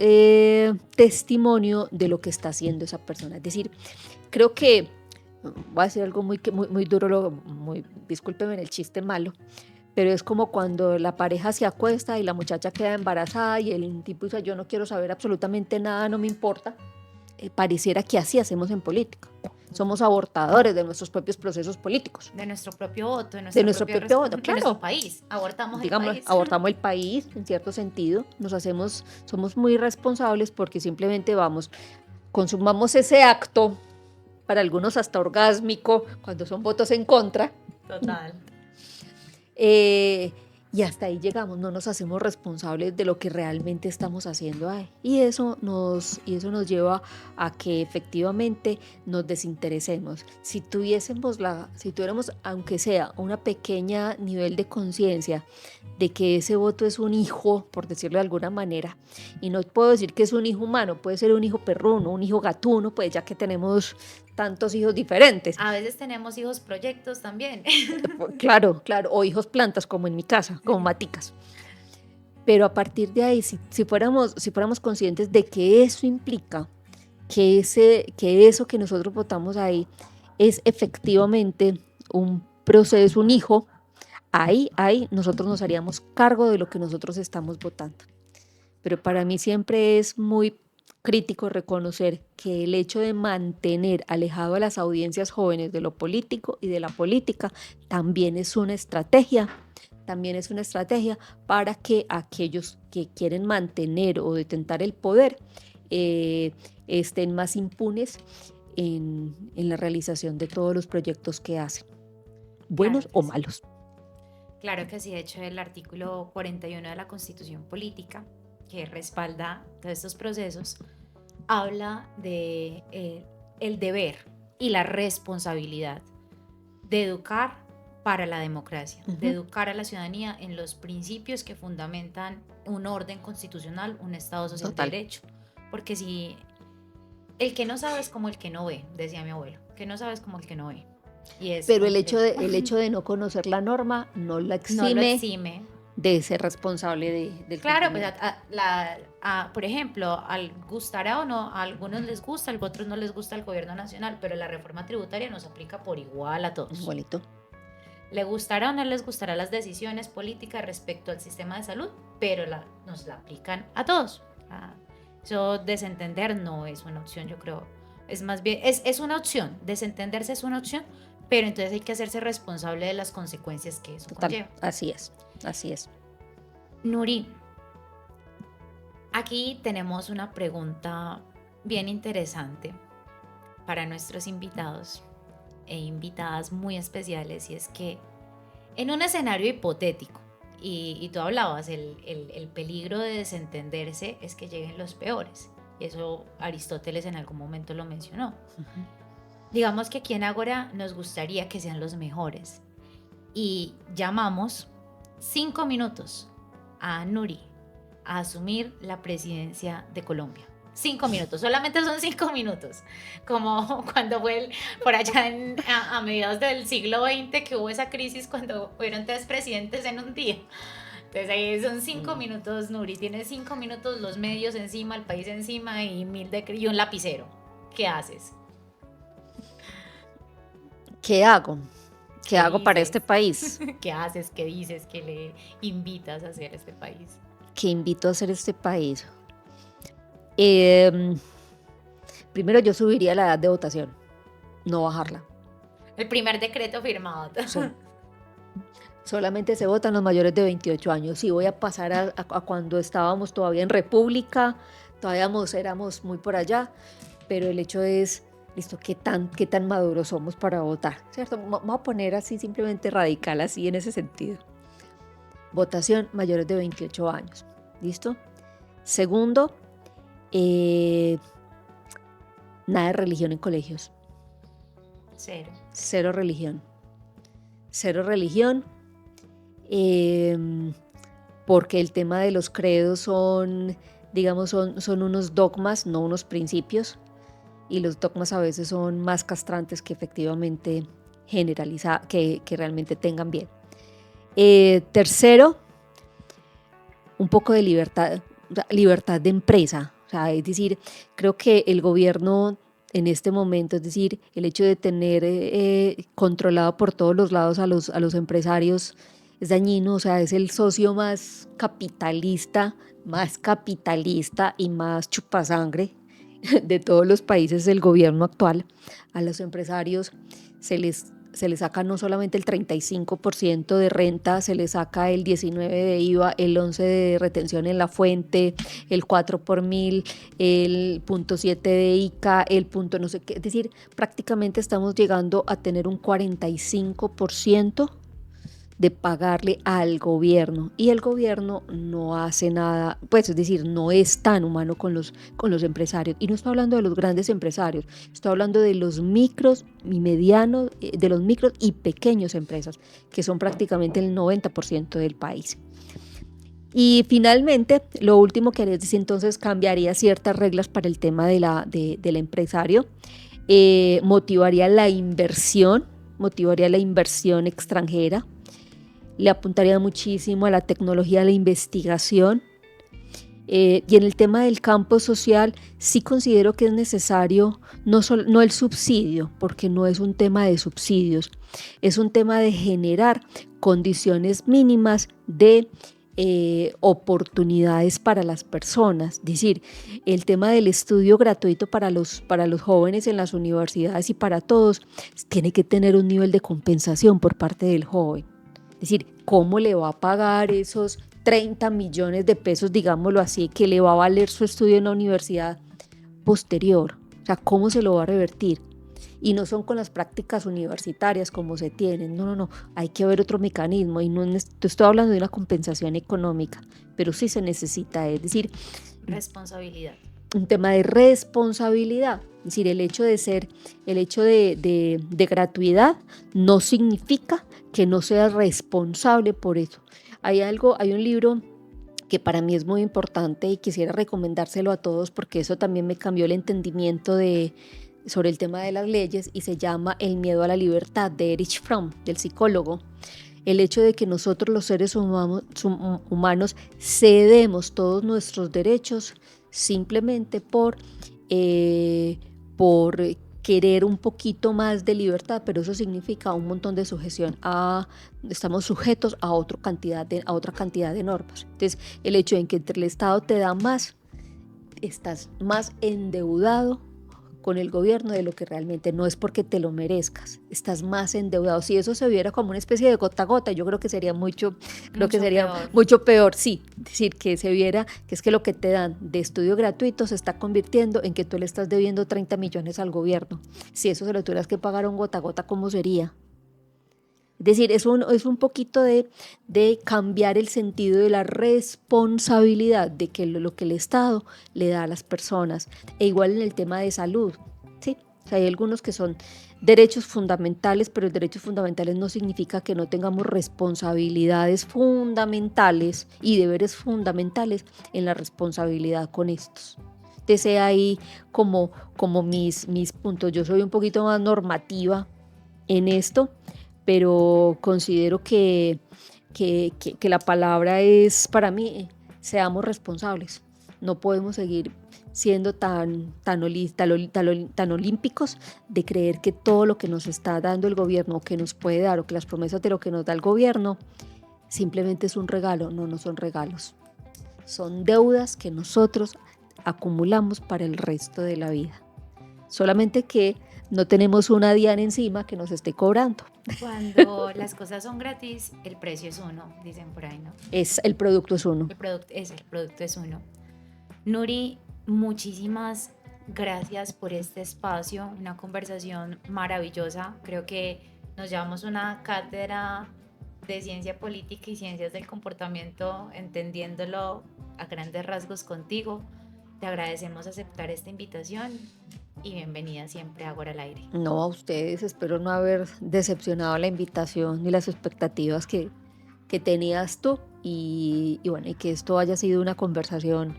[SPEAKER 3] testimonio de lo que está haciendo esa persona. Es decir, creo que, voy a decir algo muy duro, discúlpeme el chiste malo, pero es como cuando la pareja se acuesta y la muchacha queda embarazada y el tipo dice, yo no quiero saber absolutamente nada, no me importa. Pareciera que así hacemos en política. Somos abortadores de nuestros propios procesos políticos.
[SPEAKER 1] De nuestro propio voto,
[SPEAKER 3] de nuestro propio voto, claro.
[SPEAKER 1] De nuestro país. Abortamos el país.
[SPEAKER 3] Abortamos el país, en cierto sentido. Somos muy responsables porque simplemente consumamos ese acto, para algunos hasta orgásmico, cuando son votos en contra.
[SPEAKER 1] Total.
[SPEAKER 3] Y hasta ahí llegamos, no nos hacemos responsables de lo que realmente estamos haciendo ahí. Y eso nos lleva a que efectivamente nos desinteresemos. Si tuviéramos, aunque sea una pequeña nivel de conciencia de que ese voto es un hijo, por decirlo de alguna manera, y no puedo decir que es un hijo humano, puede ser un hijo perruno, un hijo gatuno, pues ya que tenemos tantos hijos diferentes.
[SPEAKER 1] A veces tenemos hijos proyectos también.
[SPEAKER 3] Claro, o hijos plantas, como en mi casa, como maticas. Pero a partir de ahí, si fuéramos conscientes de que eso implica que eso que nosotros votamos ahí es efectivamente un proceso, un hijo, ahí nosotros nos haríamos cargo de lo que nosotros estamos votando. Pero para mí siempre es muy crítico reconocer que el hecho de mantener alejado a las audiencias jóvenes de lo político y de la política también es una estrategia para que aquellos que quieren mantener o detentar el poder estén más impunes en la realización de todos los proyectos que hacen, buenos o malos.
[SPEAKER 1] Claro que sí, de hecho el artículo 41 de la Constitución Política, que respalda todos estos procesos, habla de el deber y la responsabilidad de educar para la democracia, de educar a la ciudadanía en los principios que fundamentan un orden constitucional, un Estado social de derecho. Porque si el que no sabe es como el que no ve, decía mi abuelo, que no sabe es como el que no ve.
[SPEAKER 3] Pero el hecho de no conocer la norma no lo exime de ser responsable del
[SPEAKER 1] claro, pues por ejemplo, gustará o no, a algunos les gusta, a otros no les gusta el gobierno nacional, pero la reforma tributaria nos aplica por igual a todos.
[SPEAKER 3] Igualito.
[SPEAKER 1] Le gustará o no les gustará las decisiones políticas respecto al sistema de salud, pero nos la aplican a todos. Eso desentender no es una opción, yo creo. Es más bien, es una opción, desentenderse es una opción, pero entonces hay que hacerse responsable de las consecuencias que eso
[SPEAKER 3] Total,
[SPEAKER 1] conlleva.
[SPEAKER 3] así es.
[SPEAKER 1] Nuri, aquí tenemos una pregunta bien interesante para nuestros invitados e invitadas muy especiales, y es que en un escenario hipotético, y tú hablabas, el peligro de desentenderse es que lleguen los peores. Eso Aristóteles en algún momento lo mencionó. Digamos que aquí en Ágora nos gustaría que sean los mejores. Y llamamos 5 minutos a Nuri a asumir la presidencia de Colombia. 5 minutos, solamente son 5 minutos. Como cuando fue por allá a mediados del siglo XX que hubo esa crisis cuando fueron 3 presidentes en un día. Entonces ahí son 5 minutos, Nuri. Tienes 5 minutos, los medios encima, el país encima y y un lapicero. ¿Qué haces?
[SPEAKER 3] ¿Qué hago? ¿Qué
[SPEAKER 1] ¿Qué
[SPEAKER 3] hago para
[SPEAKER 1] dices?
[SPEAKER 3] este país?
[SPEAKER 1] ¿Qué haces? ¿Qué dices? ¿Qué le invitas a hacer a este país?
[SPEAKER 3] ¿Qué invito a hacer este país? Em, Primero yo subiría la edad de votación, no bajarla.
[SPEAKER 1] El primer decreto firmado.
[SPEAKER 3] Sí. Solamente se votan los mayores de 28 años. Sí, voy a pasar a cuando estábamos todavía en república, todavía éramos muy por allá, pero el hecho es, listo, ¿qué tan maduros somos para votar? ¿Cierto? Vamos a poner así simplemente radical, así en ese sentido. Votación mayores de 28 años. ¿Listo? Segundo, nada de religión en colegios.
[SPEAKER 1] Cero.
[SPEAKER 3] Cero religión. Cero religión. Porque el tema de los credos son, digamos, son unos dogmas, no unos principios. Y los dogmas a veces son más castrantes que efectivamente que realmente tengan bien. Tercero, un poco de libertad de empresa. O sea, es decir, creo que el gobierno en este momento, es decir, el hecho de tener controlado por todos los lados a los empresarios es dañino. O sea, es el socio más capitalista y más chupasangre de todos los países del gobierno actual. A los empresarios se les saca no solamente el 35% de renta, se les saca el 19% de IVA, el 11% de retención en la fuente, el 4 por mil, el 0.7 de ICA, el punto no sé qué. Es decir, prácticamente estamos llegando a tener un 45% de pagarle al gobierno, y el gobierno no hace nada, pues es decir, no es tan humano con los empresarios. Y no estoy hablando de los grandes empresarios, estoy hablando de los micros y medianos, de los micros y pequeños empresas, que son prácticamente el 90% del país. Y finalmente, lo último que haría es decir, entonces cambiaría ciertas reglas para el tema del empresario, motivaría la inversión extranjera, le apuntaría muchísimo a la tecnología, a la investigación. Y en el tema del campo social sí considero que es necesario no el subsidio, porque no es un tema de subsidios, es un tema de generar condiciones mínimas de oportunidades para las personas. Es decir, el tema del estudio gratuito para los jóvenes en las universidades y para todos tiene que tener un nivel de compensación por parte del joven. Es decir, ¿cómo le va a pagar esos 30 millones de pesos, digámoslo así, que le va a valer su estudio en la universidad posterior? O sea, ¿cómo se lo va a revertir? Y no son con las prácticas universitarias como se tienen, no, hay que ver otro mecanismo. Y no estoy hablando de una compensación económica, pero sí se necesita, es decir,
[SPEAKER 1] responsabilidad.
[SPEAKER 3] Un tema de responsabilidad. Es decir, el hecho de gratuidad no significa que no seas responsable por eso. Hay un libro que para mí es muy importante y quisiera recomendárselo a todos porque eso también me cambió el entendimiento sobre el tema de las leyes, y se llama El miedo a la libertad, de Erich Fromm, del psicólogo. El hecho de que nosotros los seres humanos cedemos todos nuestros derechos simplemente por querer un poquito más de libertad, pero eso significa un montón de sujeción estamos sujetos a otra cantidad de normas. Entonces, el hecho de que entre el Estado te da más, estás más endeudado con el gobierno de lo que realmente no es porque te lo merezcas, estás más endeudado. Si eso se viera como una especie de gota a gota, yo creo que sería mucho
[SPEAKER 1] Peor.
[SPEAKER 3] mucho peor, sí. Es decir, que se viera que es que lo que te dan de estudio gratuito se está convirtiendo en que tú le estás debiendo 30 millones al gobierno. Si eso se lo tuvieras que pagar un gota a gota, ¿cómo sería? Es decir, es un poquito de cambiar el sentido de la responsabilidad de que lo que el Estado le da a las personas. E igual en el tema de salud, ¿sí? O sea, hay algunos que son derechos fundamentales, pero derechos fundamentales no significa que no tengamos responsabilidades fundamentales y deberes fundamentales en la responsabilidad con estos. Entonces ahí como mis puntos. Yo soy un poquito más normativa en esto, pero considero que la palabra es, para mí, seamos responsables. No podemos seguir siendo tan olímpicos de creer que todo lo que nos está dando el gobierno, o que nos puede dar, o que las promesas de lo que nos da el gobierno, simplemente es un regalo. No, no son regalos. Son deudas que nosotros acumulamos para el resto de la vida. Solamente que no tenemos una DIAN encima que nos esté cobrando.
[SPEAKER 1] Cuando las cosas son gratis, el precio es uno, dicen por ahí, ¿no?
[SPEAKER 3] El producto es uno.
[SPEAKER 1] El producto es uno. Nuri, muchísimas gracias por este espacio, una conversación maravillosa. Creo que nos llevamos una cátedra de ciencia política y ciencias del comportamiento, entendiéndolo a grandes rasgos contigo. Te agradecemos aceptar esta invitación y bienvenida siempre a Ágora al Aire.
[SPEAKER 3] No, a ustedes, espero no haber decepcionado la invitación ni las expectativas que tenías tú, y bueno, y que esto haya sido una conversación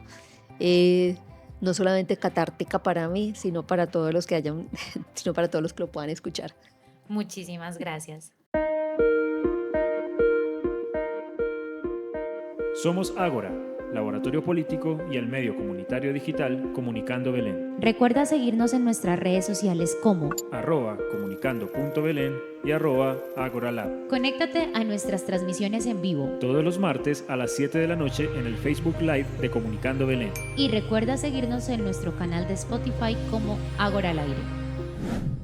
[SPEAKER 3] no solamente catártica para mí, sino para todos los que lo puedan escuchar.
[SPEAKER 1] Muchísimas gracias.
[SPEAKER 2] Somos Ágora, Laboratorio Político y el medio comunitario digital Comunicando Belén.
[SPEAKER 1] Recuerda seguirnos en nuestras redes sociales como
[SPEAKER 2] @comunicando.belén y @agoralab.
[SPEAKER 1] Conéctate a nuestras transmisiones en vivo
[SPEAKER 2] Todos los martes a las 7 de la noche en el Facebook Live de Comunicando Belén.
[SPEAKER 1] y recuerda seguirnos en nuestro canal de Spotify como Ágora al Aire.